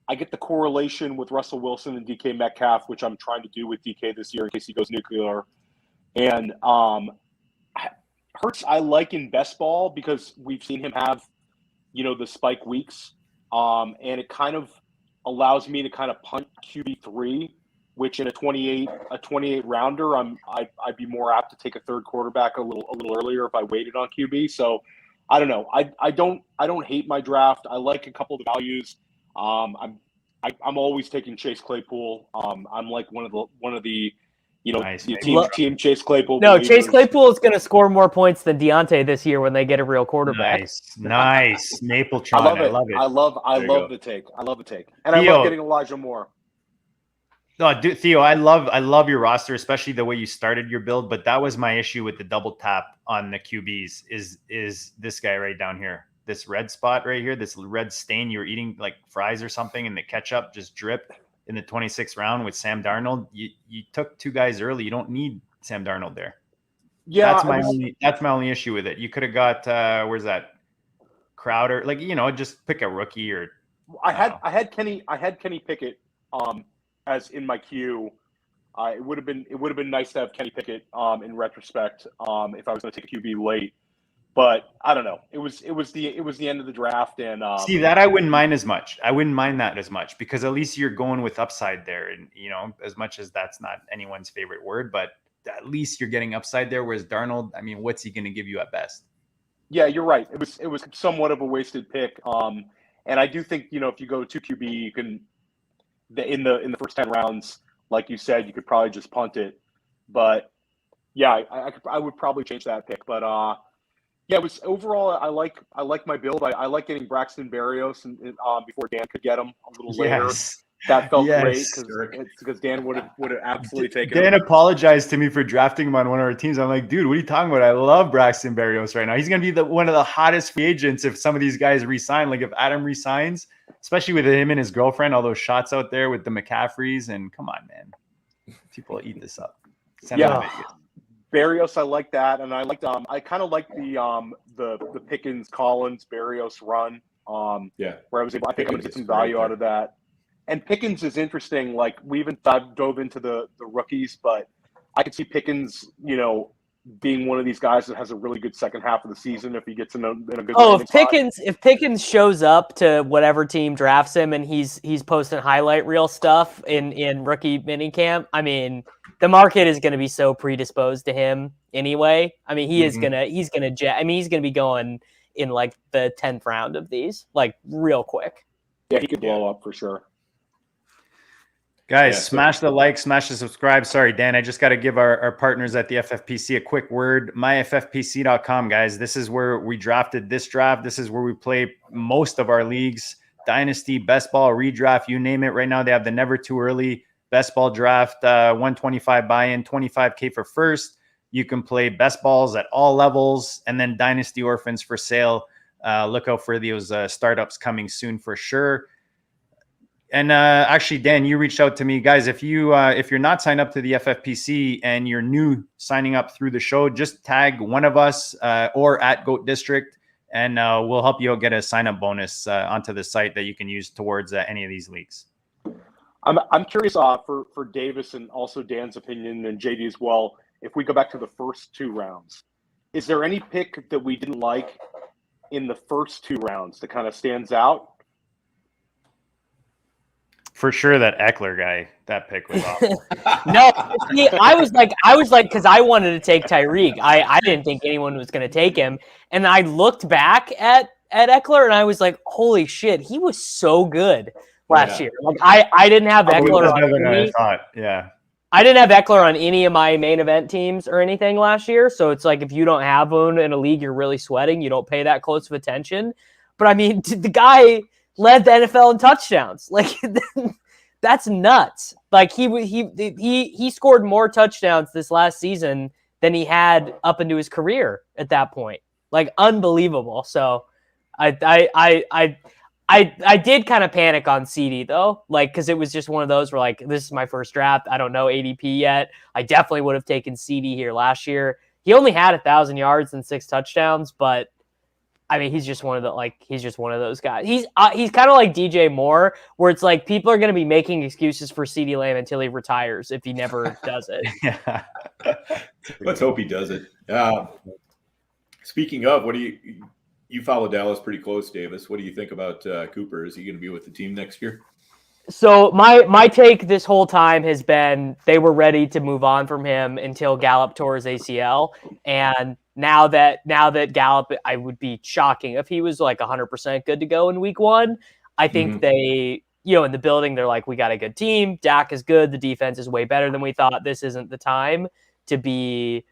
I get the correlation with Russell Wilson and DK Metcalf, which I'm trying to do with DK this year in case he goes nuclear. And Hurts I like in best ball because we've seen him have, the spike weeks. And it kind of allows me to kind of punt QB3, which in a 28 rounder, I'd be more apt to take a third quarterback a little earlier if I waited on QB. So I don't know. I don't hate my draft. I like a couple of the values. I'm always taking Chase Claypool. I'm like one of the Nice. team Chase Claypool. No, believers. Chase Claypool is going to score more points than Deontay this year when they get a real quarterback. Nice. Mapletron. I love it. I love the take. I love the take. And Theo, I love getting Elijah Moore. No, dude, Theo, I love your roster, especially the way you started your build. But that was my issue with the double tap on the QBs. Is this guy right down here? This red spot right here, this red stain. You were eating like fries or something, and the ketchup just dripped in the 26th round with Sam Darnold. You took two guys early. You don't need Sam Darnold there. Yeah, that's my only issue with it. You could have got where's that Crowder? Like just pick a rookie or. I had Kenny Pickett as in my queue. It would have been nice to have Kenny Pickett in retrospect if I was going to take a QB late. But I don't know. It was the end of the draft, and see that I wouldn't mind as much. I wouldn't mind that as much because at least you're going with upside there, and as much as that's not anyone's favorite word, but at least you're getting upside there. Whereas Darnold, I mean, what's he going to give you at best? Yeah, you're right. It was somewhat of a wasted pick. And I do think if you go 2 QB, you can in the first 10 rounds, like you said, you could probably just punt it. But yeah, I would probably change that pick, but. Yeah, it was overall. I like my build. I like getting Braxton Berrios and before Dan could get him a little later. That felt great because Dan would have absolutely taken. Dan apologized to me for drafting him on one of our teams. I'm like, dude, what are you talking about? I love Braxton Berrios right now. He's going to be one of the hottest free agents if some of these guys resign. Like if Adam resigns, especially with him and his girlfriend, all those shots out there with the McCaffreys, and come on, man, people eat this up. Send him to Vegas. Berrios, I like that, and I liked. I kind of like the Pickens, Collins, Berrios run. Where I was able, I think I'm going to get some value out of that. And Pickens is interesting. Like we even dove into the rookies, but I could see Pickens, being one of these guys that has a really good second half of the season if he gets in a good. Oh, if Pickens shows up to whatever team drafts him and he's posting highlight reel stuff in rookie minicamp, I mean, the market is going to be so predisposed to him anyway. I mean, he's going to be going in like the 10th round of these, like real quick. Yeah, he could blow up for sure. Guys, smash the like, smash the subscribe. Sorry, Dan, I just got to give our partners at the FFPC a quick word. myffpc.com, guys. This is where we drafted this draft. This is where we play most of our leagues. Dynasty, best ball, redraft, you name it. Right now, they have the never too early best ball draft, 125 buy-in, 25K for first. You can play best balls at all levels, and then Dynasty Orphans for sale. Look out for those startups coming soon for sure. And actually, Dan, you reached out to me, guys. If you're not signed up to the FFPC and you're new signing up through the show, just tag one of us or at Goat District, and we'll help you get a sign up bonus onto the site that you can use towards any of these leagues. I'm curious for Davis and also Dan's opinion and JD as well. If we go back to the first 2 rounds, is there any pick that we didn't like in the first 2 rounds that kind of stands out? For sure, that Eckler guy, that pick was awful. No, see, I was like, because I wanted to take Tyreek. I didn't think anyone was going to take him, and I looked back at Eckler and I was like, holy shit, he was so good last year. Like I didn't have Eckler on any. I didn't have Eckler on any of my main event teams or anything last year. So it's like if you don't have one in a league you're really sweating, you don't pay that close of attention. But I mean, the guy led the NFL in touchdowns. Like that's nuts. Like he scored more touchdowns this last season than he had up into his career at that point. Like unbelievable. So I did kind of panic on CD though, like because it was just one of those where like this is my first draft. I don't know ADP yet. I definitely would have taken CD here last year. He only had 1,000 yards and 6 touchdowns, but I mean, he's just one of those guys. He's kind of like DJ Moore, where it's like people are going to be making excuses for CeeDee Lamb until he retires if he never does it. Yeah. Let's hope he does it. Speaking of, what do you follow Dallas pretty close, Davis? What do you think about Cooper? Is he going to be with the team next year? So my take this whole time has been they were ready to move on from him until Gallup tore his ACL, and now that Gallup, I would be shocking if he was like 100% good to go in week 1. I think they, in the building, they're like, we got a good team. Dak is good. The defense is way better than we thought. This isn't the time to be.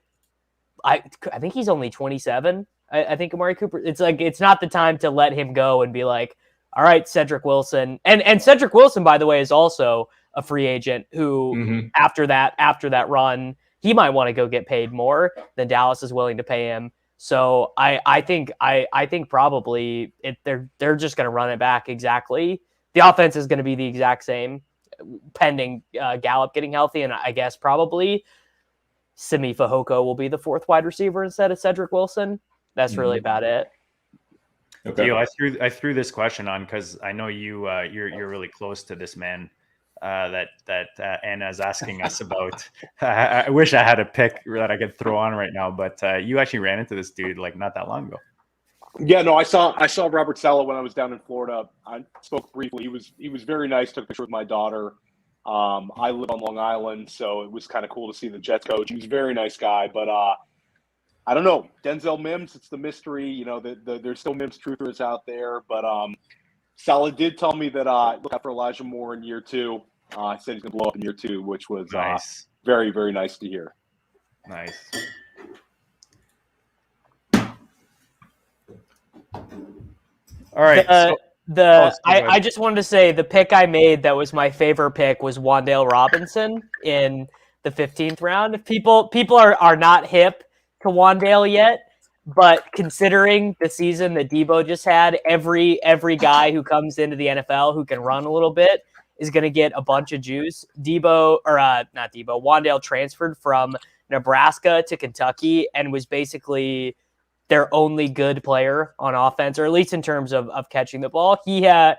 I think he's only 27. I think Amari Cooper. It's like it's not the time to let him go and be like, all right, Cedric Wilson. And Cedric Wilson, by the way, is also a free agent who after that run, he might want to go get paid more than Dallas is willing to pay him. So I think probably they're just going to run it back exactly. The offense is going to be the exact same, pending Gallup getting healthy, and I guess probably Simi Fehoko will be the 4th wide receiver instead of Cedric Wilson. That's really about it. Okay. Theo, I threw this question on because I know you're really close to this man that Anna's asking us about. I wish I had a pick that I could throw on right now, but you actually ran into this dude like not that long ago. Yeah, no, I saw Robert Saleh when I was down in Florida. I spoke briefly. He was very nice. Took a picture with my daughter. I live on Long Island, so it was kind of cool to see the Jets coach. He was a very nice guy, but I don't know. Denzel Mims, it's the mystery. There's still Mims truthers out there, but Saleh did tell me that look out for Elijah Moore in year 2. I said he's going to blow up in year 2, which was nice. Very, very nice to hear. Nice. All right. I just wanted to say the pick I made that was my favorite pick was Wandale Robinson in the 15th round. If people are not hip to Wandale yet, but considering the season that Debo just had, every guy who comes into the NFL who can run a little bit is going to get a bunch of juice. Wandale transferred from Nebraska to Kentucky and was basically their only good player on offense, or at least in terms of catching the ball. He had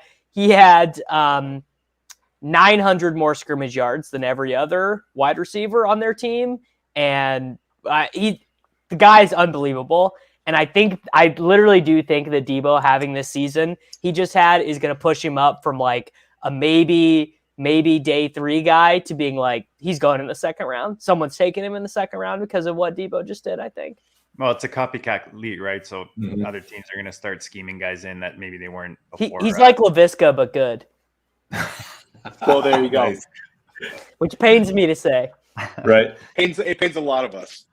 900 more scrimmage yards than every other wide receiver on their team, and the guy's unbelievable. And I literally do think that Debo having this season he just had is going to push him up from like a maybe day 3 guy to being like, he's going in the 2nd round. Someone's taking him in the 2nd round because of what Debo just did, I think. Well, it's a copycat league, right? So other teams are going to start scheming guys in that maybe they weren't before. He's like LaVisca, but good. Well, there you go. Nice. Which pains me to say. Right. It pains a lot of us.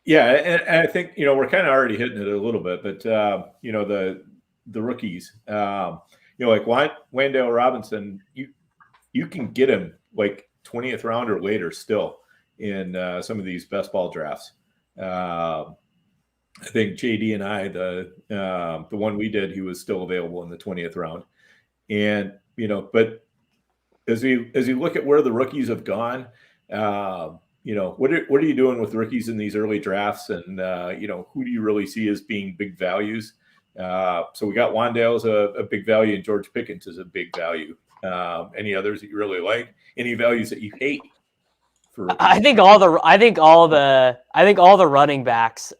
Yeah, and I think we're kind of already hitting it a little bit, but the rookies, like Wandale Robinson, you can get him like 20th round or later still in some of these best ball drafts. I think JD and I, the one we did, he was still available in the 20th round, and but as we look at where the rookies have gone. What are you doing with rookies in these early drafts, and who do you really see as being big values? So we got Wandale as a big value, and George Pickens is a big value. Any others that you really like? Any values that you hate? I think all the running backs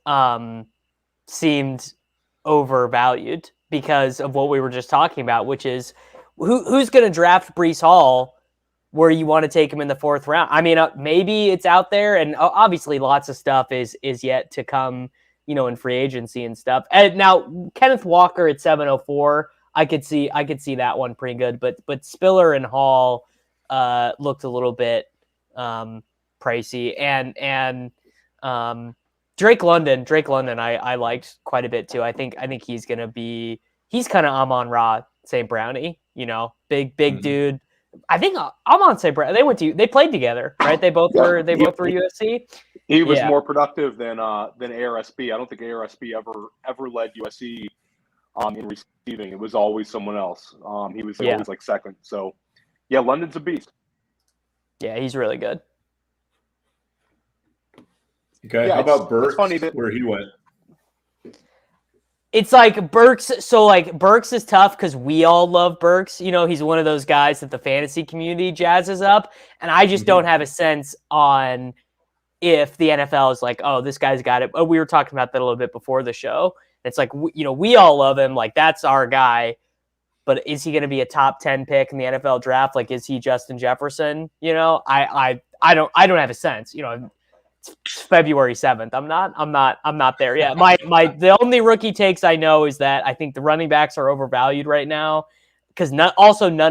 seemed overvalued because of what we were just talking about, which is who's going to draft Breece Hall where you want to take him in the 4th round. I mean, maybe it's out there, and obviously lots of stuff is yet to come, in free agency and stuff. And now Kenneth Walker at 704, I could see that one pretty good, but Spiller and Hall looked a little bit pricey, and Drake London I liked quite a bit too. I think he's kind of Amon-Ra St. Brownie, big dude. I think Amon St. Brownie, they played together, right? They both were USC. He was more productive than ARSB. I don't think ARSB ever led USC in receiving. It was always someone else. He was always like 2nd. So yeah, London's a beast. Yeah, he's really good. Okay, how about Burks, where he went? It's like Burks. So like Burks is tough because we all love Burks. You know, he's one of those guys that the fantasy community jazzes up. And I just don't have a sense on if the NFL is like, oh, this guy's got it. Oh, we were talking about that a little bit before the show. It's like, we all love him. Like, that's our guy. But is he going to be a top 10 pick in the NFL draft? Like, is he Justin Jefferson? You know, I don't have a sense. You know, it's February 7th. I'm not there yet. The only rookie takes I know is that I think the running backs are overvalued right now because none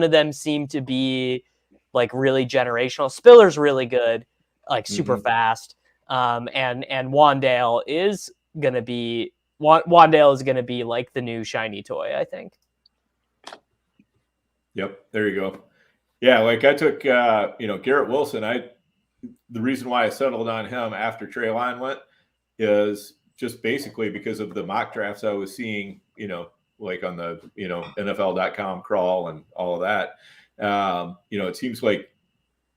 of them seem to be like really generational. Spiller's really good, like super fast. And Wandale is gonna be like the new shiny toy, I think. Yep, there you go. Yeah, like I took Garrett Wilson. The reason why I settled on him after Treylon went is just basically because of the mock drafts I was seeing, like on the, NFL.com crawl and all of that. It seems like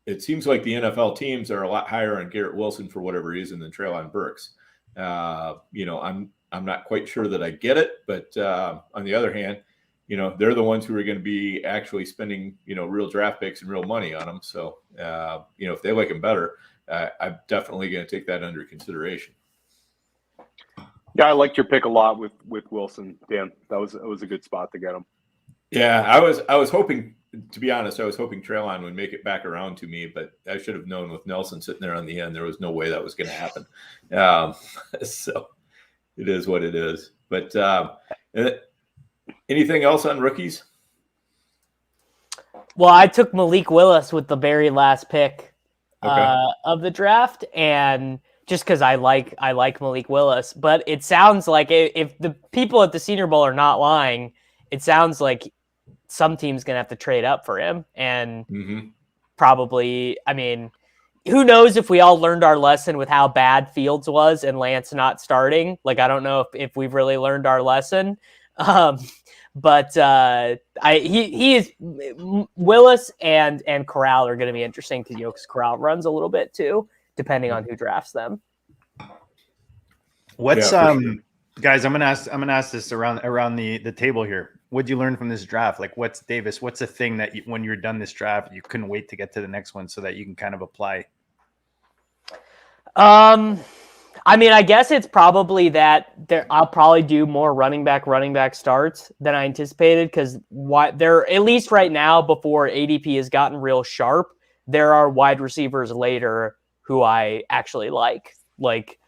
the NFL teams are a lot higher on Garrett Wilson for whatever reason than Treylon Burks. I'm not quite sure that I get it, but on the other hand, they're the ones who are going to be actually spending, real draft picks and real money on them. So, if they like him better, I'm definitely going to take that under consideration. Yeah, I liked your pick a lot with Wilson, Dan. It was a good spot to get him. Yeah, I was hoping, to be honest, Treylon would make it back around to me, but I should have known with Nelson sitting there on the end, there was no way that was going to happen. So it is what it is. But anything else on rookies? Well, I took Malik Willis with the very last pick of the draft, and just because I like Malik Willis, but it sounds like if the people at the Senior Bowl are not lying, it sounds like some team's gonna have to trade up for him, and probably, I mean, who knows if we all learned our lesson with how bad Fields was and Lance not starting. Like, I don't know if we've really learned our lesson. But he is Willis and Corral are going to be interesting because Corral runs a little bit too, depending on who drafts them. What's guys? I'm gonna ask this around the table here. What'd you learn from this draft? Like, what's the thing that when you're done this draft, you couldn't wait to get to the next one so that you can kind of apply? I mean, I guess it's probably that I'll probably do more running back starts than I anticipated because there, at least right now, before ADP has gotten real sharp, there are wide receivers later who I actually like. Like,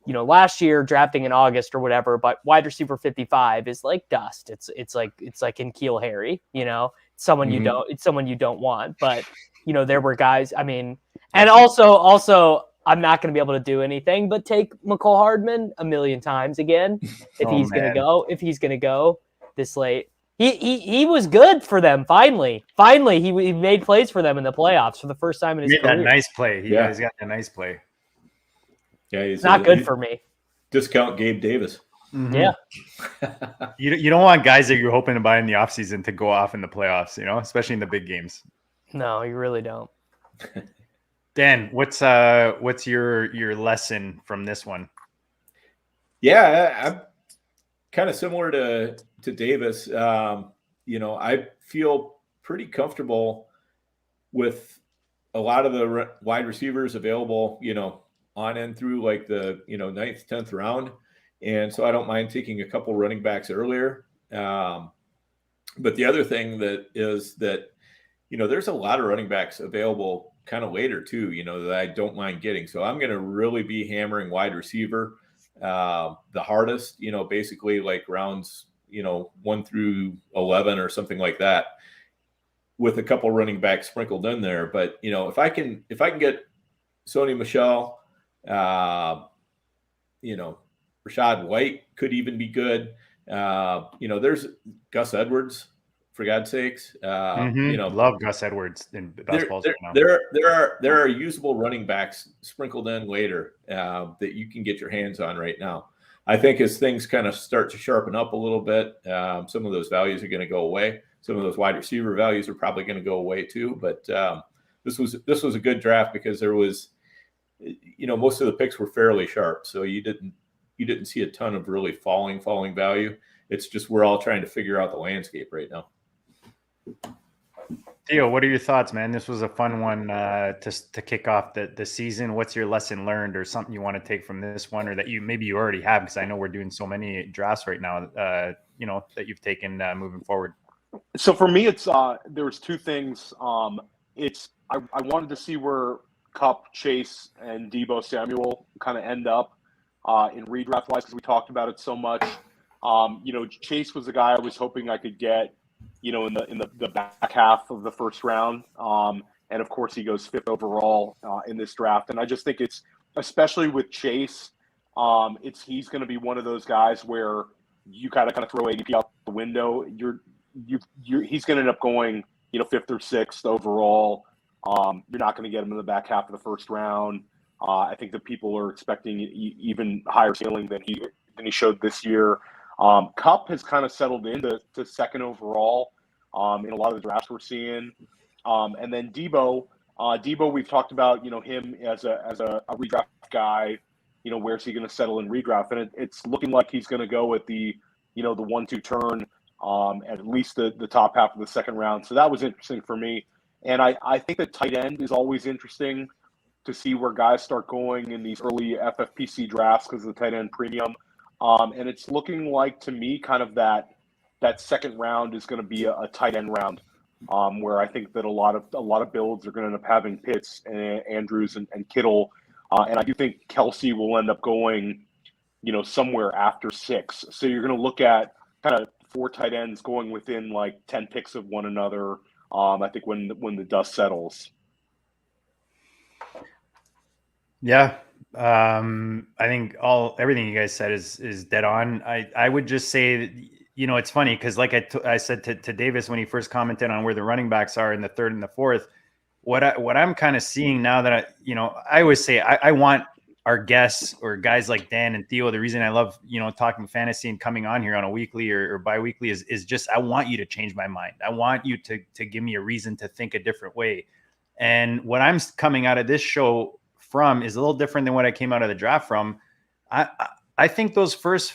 last year drafting in August or whatever, but wide receiver 55 is like dust. It's like in Keel Harry, it's someone you don't want. But there were guys. I mean, and also. I'm not going to be able to do anything but take McCole Hardman a million times again if he's going to go this late. He was good for them. Finally, he made plays for them in the playoffs for the first time in his career. That nice play. He's got a nice play. Yeah, he's not good for me. Discount Gabe Davis. Mm-hmm. Yeah. You don't want guys that you're hoping to buy in the offseason to go off in the playoffs, especially in the big games. No, you really don't. Dan, what's your lesson from this one? Yeah, I'm kind of similar to Davis. I feel pretty comfortable with a lot of the wide receivers available, on and through like the 9th, 10th round, and so I don't mind taking a couple running backs earlier. But the other thing that is that there's a lot of running backs available kind of later too, that I don't mind getting. So I'm going to really be hammering wide receiver the hardest, basically like rounds, 1 through 11 or something like that, with a couple running backs sprinkled in there. But, if I can get Sony Michel, Rashad White could even be good. There's Gus Edwards, for God's sakes. Love Gus Edwards in basketball. There are usable running backs sprinkled in later that you can get your hands on right now. I think as things kind of start to sharpen up a little bit, some of those values are going to go away. Some of those wide receiver values are probably going to go away too. But this was a good draft because there was, most of the picks were fairly sharp. So you didn't you didn't see a ton of really falling value. It's just we're all trying to figure out the landscape right now. Theo, what are your thoughts, man? This was a fun one to kick off the season. What's your lesson learned, or something you want to take from this one, or that you already have? Because I know we're doing so many drafts right now. That you've taken moving forward. So for me, it's there was two things. I wanted to see where Kupp, Chase, and Deebo Samuel kind of end up in redraft wise, because we talked about it so much. Chase was the guy I was hoping I could get, in the back half of the first round. And of course he goes 5th overall in this draft. And I just think it's, especially with Chase, he's going to be one of those guys where you kind of throw ADP out the window. He's going to end up going, 5th or 6th overall. You're not going to get him in the back half of the first round. I think that people are expecting even higher ceiling than he showed this year. Kupp has kind of settled into 2nd overall in a lot of the drafts we're seeing. And then Deebo, we've talked about, him as a redraft guy. Where's he going to settle in redraft? And it's looking like he's going to go at the 1-2 turn, at least the top half of the 2nd round. So that was interesting for me. And I think that tight end is always interesting to see where guys start going in these early FFPC drafts because of the tight end premium. And it's looking like, to me, kind of that 2nd round is going to be a tight end round, where I think that a lot of builds are going to end up having Pitts and Andrews and Kittle. And I do think Kelsey will end up going, somewhere after 6. So you're going to look at kind of 4 tight ends going within like 10 picks of one another. I think when the dust settles. Yeah. I think everything you guys said is dead on. I would just say, it's funny because like I said to Davis when he first commented on where the running backs are in the 3rd and the 4th, what I'm kind of seeing now that I always say I want our guests or guys like Dan and Theo. The reason I love, talking fantasy and coming on here on a weekly or bi-weekly is just, I want you to change my mind. I want you to give me a reason to think a different way. And what I'm coming out of this show from is a little different than what I came out of the draft from. I think those first,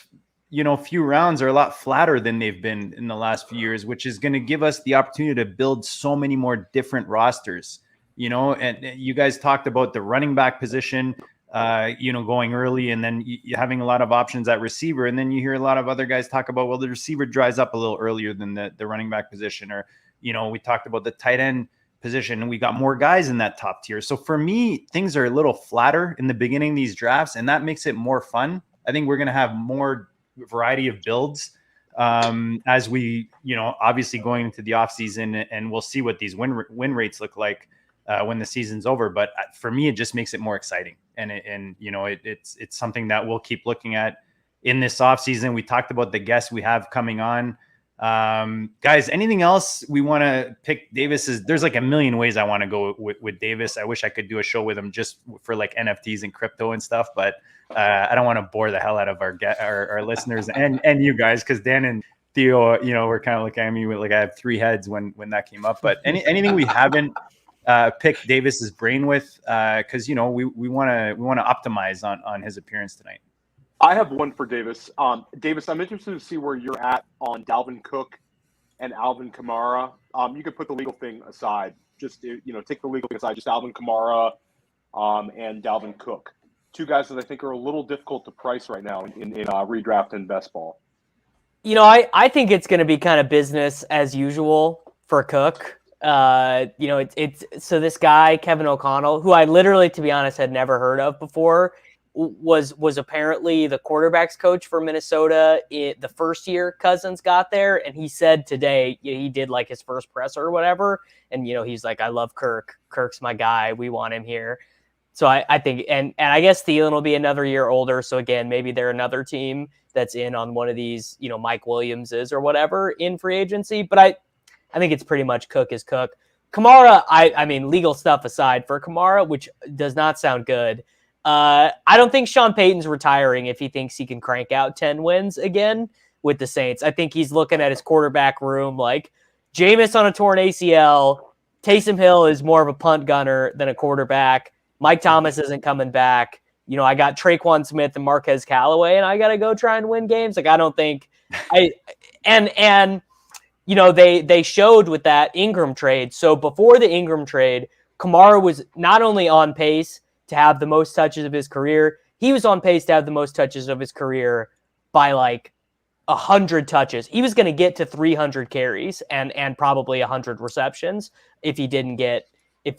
few rounds are a lot flatter than they've been in the last few years, which is going to give us the opportunity to build so many more different rosters, and you guys talked about the running back position, going early and then having a lot of options at receiver. And then you hear a lot of other guys talk about, well, the receiver dries up a little earlier than the running back position, or, we talked about the tight end position and we got more guys in that top tier. So for me, things are a little flatter in the beginning of these drafts, and that makes it more fun. I think we're going to have more variety of builds as we, obviously going into the off season, and we'll see what these win rates look like when the season's over. But for me, it just makes it more exciting. And it's something that we'll keep looking at in this off season. We talked about the guests we have coming on. Guys, anything else we want to pick? There's like a million ways I want to go with Davis. I wish I could do a show with him just for like NFTs and crypto and stuff, but I don't want to bore the hell out of our listeners and you guys, because Dan and Theo, were kind of looking at me with like I have 3 heads when that came up. But anything we haven't picked Davis's brain with, because we want to optimize on his appearance tonight. I have one for Davis. Davis, I'm interested to see where you're at on Dalvin Cook and Alvin Kamara. You could put the legal thing aside. Just, take the legal thing aside. Just Alvin Kamara and Dalvin Cook. 2 guys that I think are a little difficult to price right now in redraft and best ball. I think it's going to be kind of business as usual for Cook. It's so this guy, Kevin O'Connell, who I literally, to be honest, had never heard of before, was apparently the quarterback's coach for Minnesota the first year Cousins got there. And he said today, he did like his first presser or whatever. And, he's like, I love Kirk. Kirk's my guy. We want him here. So I think, and I guess Thielen will be another year older. So again, maybe they're another team that's in on one of these, Mike Williams's or whatever in free agency. But I think it's pretty much Cook is Cook. Kamara, I mean, legal stuff aside, for Kamara, which does not sound good. I don't think Sean Payton's retiring if he thinks he can crank out 10 wins again with the Saints. I think he's looking at his quarterback room like Jameis on a torn ACL. Taysom Hill is more of a punt gunner than a quarterback. Mike Thomas isn't coming back. I got Traquan Smith and Marquez Callaway, and I got to go try and win games. Like, I don't think they showed with that Ingram trade. So before the Ingram trade, Kamara was not only on pace to have the most touches of his career, he was on pace to have the most touches of his career by like 100 touches. He was going to get to 300 carries and probably 100 receptions if he didn't get he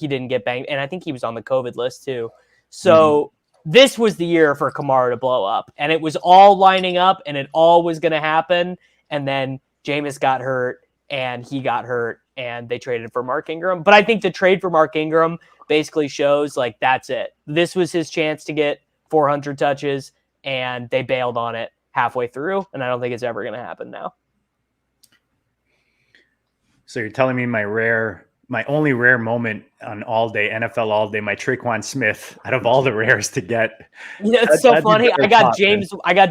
didn't get banged. And I think he was on the COVID list too. So this was the year for Kamara to blow up, and it was all lining up, and it all was going to happen. And then Jameis got hurt, and he got hurt, and they traded for Mark Ingram. But I think the trade for Mark Ingram basically shows like that's it. This was his chance to get 400 touches, and they bailed on it halfway through, and I don't think it's ever going to happen now. So you're telling me my only rare moment on all day, NFL all day, my Traquan Smith out of all the rares to get. It's so funny. I got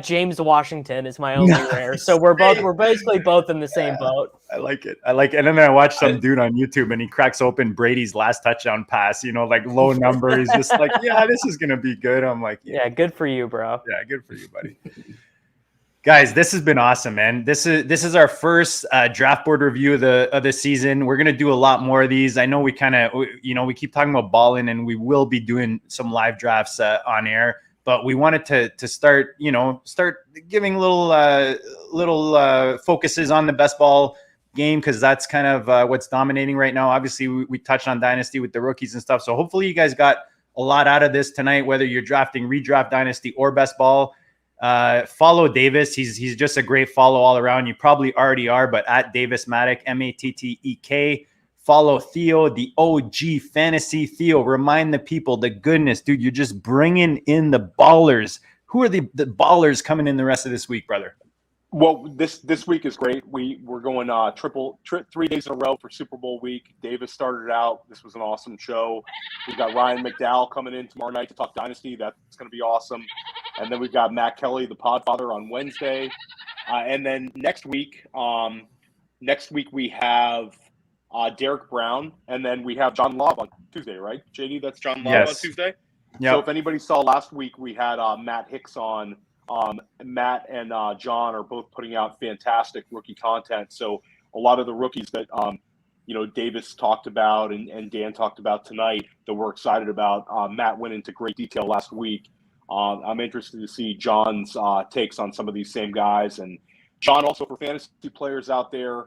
James Washington is my only rare. So we're basically both in the same boat. I like it. And then I watched some dude on YouTube and he cracks open Brady's last touchdown pass, like low number. He's just like, yeah, this is going to be good. I'm like, yeah, good for you, bro. Yeah, good for you, buddy. Guys, this has been awesome, man. This is our first draft board review of the season. We're gonna do a lot more of these. I know we keep talking about balling, and we will be doing some live drafts on air. But we wanted to start giving little focuses on the best ball game, because that's kind of what's dominating right now. Obviously, we touched on Dynasty with the rookies and stuff. So hopefully, you guys got a lot out of this tonight, whether you're drafting Redraft, Dynasty, or best ball. Follow Davis. He's just a great follow all around. You probably already are, but at Davis Mattek, Mattek. Follow Theo, the OG fantasy Theo. Remind the people the goodness, dude. You're just bringing in the ballers. Who are the ballers coming in the rest of this week, brother? Well, this week is great. We're going 3 days in a row for Super Bowl week. Davis started out. This was an awesome show. We've got Ryan McDowell coming in tomorrow night to talk Dynasty. That's going to be awesome. And then we've got Matt Kelly, the Podfather, on Wednesday. And then next week we have Derek Brown, and then we have John Lobb on Tuesday, right? JD, that's John Lobb on Tuesday. Yep. So if anybody saw last week, we had Matt Hicks on. Matt and John are both putting out fantastic rookie content. So a lot of the rookies that Davis talked about and Dan talked about tonight that we're excited about, Matt went into great detail last week. I'm interested to see John's takes on some of these same guys. And John, also for fantasy players out there,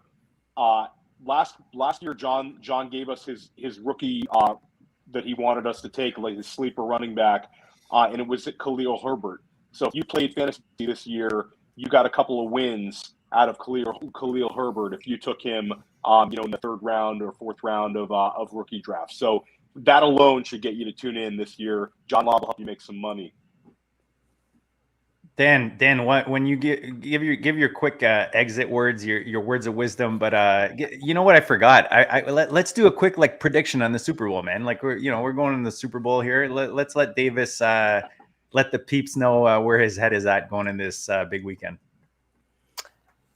last year John gave us his rookie that he wanted us to take, like his sleeper running back, and it was Khalil Herbert. So if you played fantasy this year, you got a couple of wins out of Khalil Herbert if you took him, in the third round or fourth round of rookie drafts. So that alone should get you to tune in this year. John Lobb will help you make some money. Dan, when you give your quick exit words, your words of wisdom, but you know what I forgot? Let's do a quick prediction on the Super Bowl, man. Like we're going in the Super Bowl here. Let's let Davis let the peeps know where his head is at going in this big weekend.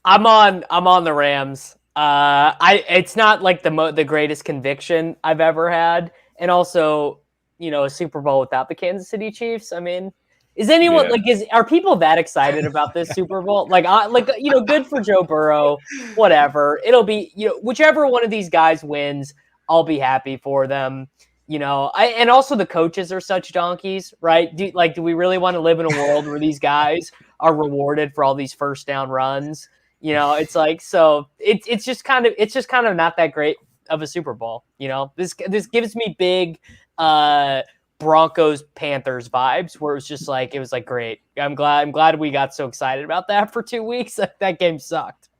I'm on the Rams. It's not like the greatest conviction I've ever had, and also a Super Bowl without the Kansas City Chiefs. I mean, is anyone are people that excited about this Super Bowl? Good for Joe Burrow. Whatever, it'll be whichever one of these guys wins, I'll be happy for them. And also the coaches are such donkeys, right? Do we really want to live in a world where these guys are rewarded for all these first down runs? It's like, so it's just kind of not that great of a Super Bowl. This gives me big Broncos Panthers vibes, where it was great. I'm glad we got so excited about that for 2 weeks. That game sucked.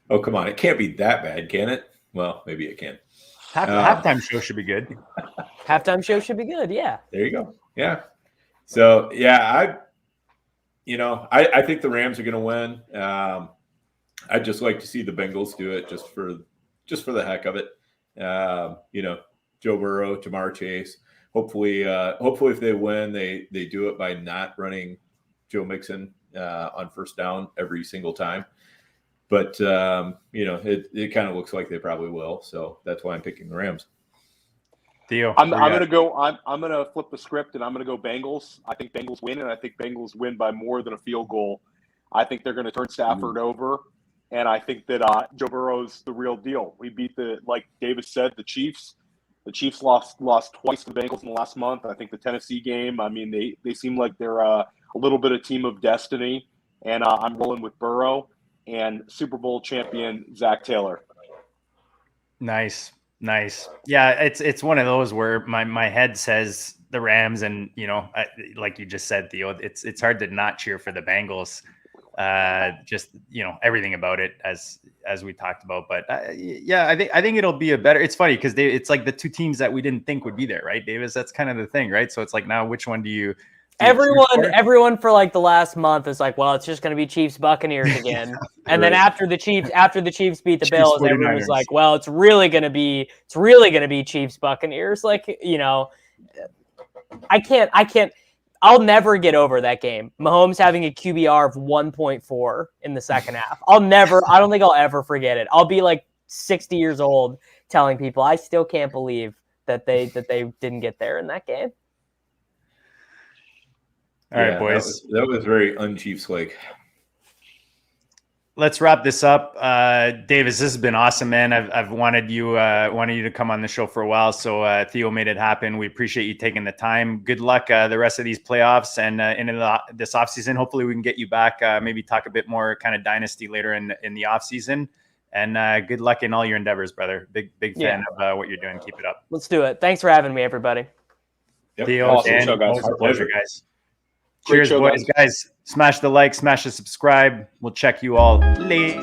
Oh, come on. It can't be that bad, can it? Well, maybe it can. Halftime show should be good. Halftime show should be good. Yeah. There you go. Yeah. So yeah, I think the Rams are going to win. I'd just like to see the Bengals do it just for the heck of it. Joe Burrow, Jamar Chase. Hopefully if they win, they do it by not running Joe Mixon on first down every single time. But, it kind of looks like they probably will. So that's why I'm picking the Rams. Theo, I'm gonna flip the script and I'm gonna go Bengals. I think Bengals win, and I think Bengals win by more than a field goal. I think they're gonna turn Stafford over, and I think that Joe Burrow's the real deal. We beat like Davis said, the Chiefs. The Chiefs lost twice to the Bengals in the last month. I think the Tennessee game, I mean, they seem like they're a little bit of team of destiny, and I'm rolling with Burrow and Super Bowl champion Zach Taylor. Nice. Yeah, it's one of those where my head says the Rams, and like you just said, Theo, it's hard to not cheer for the Bengals. Just everything about it as we talked about, but yeah, I think it'll be a better. It's funny because it's like the two teams that we didn't think would be there, right, Davis? That's kind of the thing, right? So it's like, now which one do you? Everyone for like the last month is like, well, it's just going to be Chiefs Buccaneers again, and then after the Chiefs beat the Bills, everyone was like, well, it's really going to be Chiefs Buccaneers. Like, I can't. I'll never get over that game. Mahomes having a QBR of 1.4 in the second half. I don't think I'll ever forget it. I'll be like 60 years old telling people I still can't believe that they didn't get there in that game. All right, boys. That was very un-Chiefs-like. Let's wrap this up. Davis, this has been awesome, man. I've wanted you to come on the show for a while, so Theo made it happen. We appreciate you taking the time. Good luck the rest of these playoffs and into this offseason. Hopefully we can get you back, maybe talk a bit more kind of dynasty later in the offseason. And good luck in all your endeavors, brother. Big fan of what you're doing. Keep it up. Let's do it. Thanks for having me, everybody. Yep. Theo, awesome Dan, show, guys. our pleasure, guys. Great Cheers, show, boys. Guys, smash the like, smash the subscribe. We'll check you all later.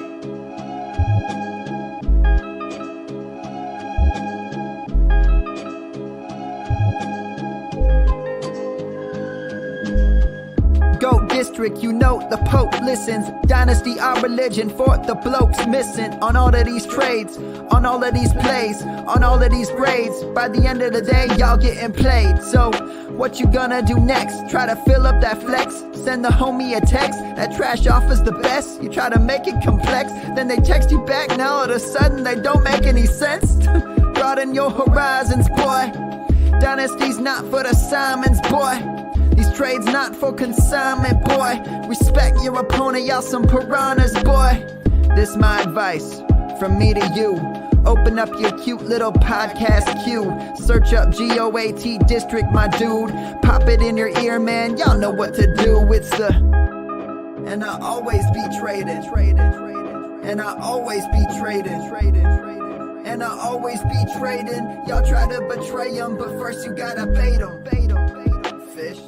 Go district, the Pope listens. Dynasty, our religion, for the blokes missing. On all of these trades, on all of these plays, on all of these grades. By the end of the day, y'all getting played. So, what you gonna do next? Try to fill up that flex? Send the homie a text. That trash offer's the best. You try to make it complex, then they text you back. Now all of a sudden they don't make any sense. Broaden your horizons, boy. Dynasty's not for the Simons, boy. These trades not for consignment, boy. Respect your opponent, y'all some piranhas, boy. This my advice from me to you. Open up your cute little podcast queue. Search up GOAT District, my dude. Pop it in your ear, man. Y'all know what to do. It's the... And I'll always be traded. And I'll always be traded. And I'll always be trading. Y'all try to betray them, but first you gotta bait them. Fish.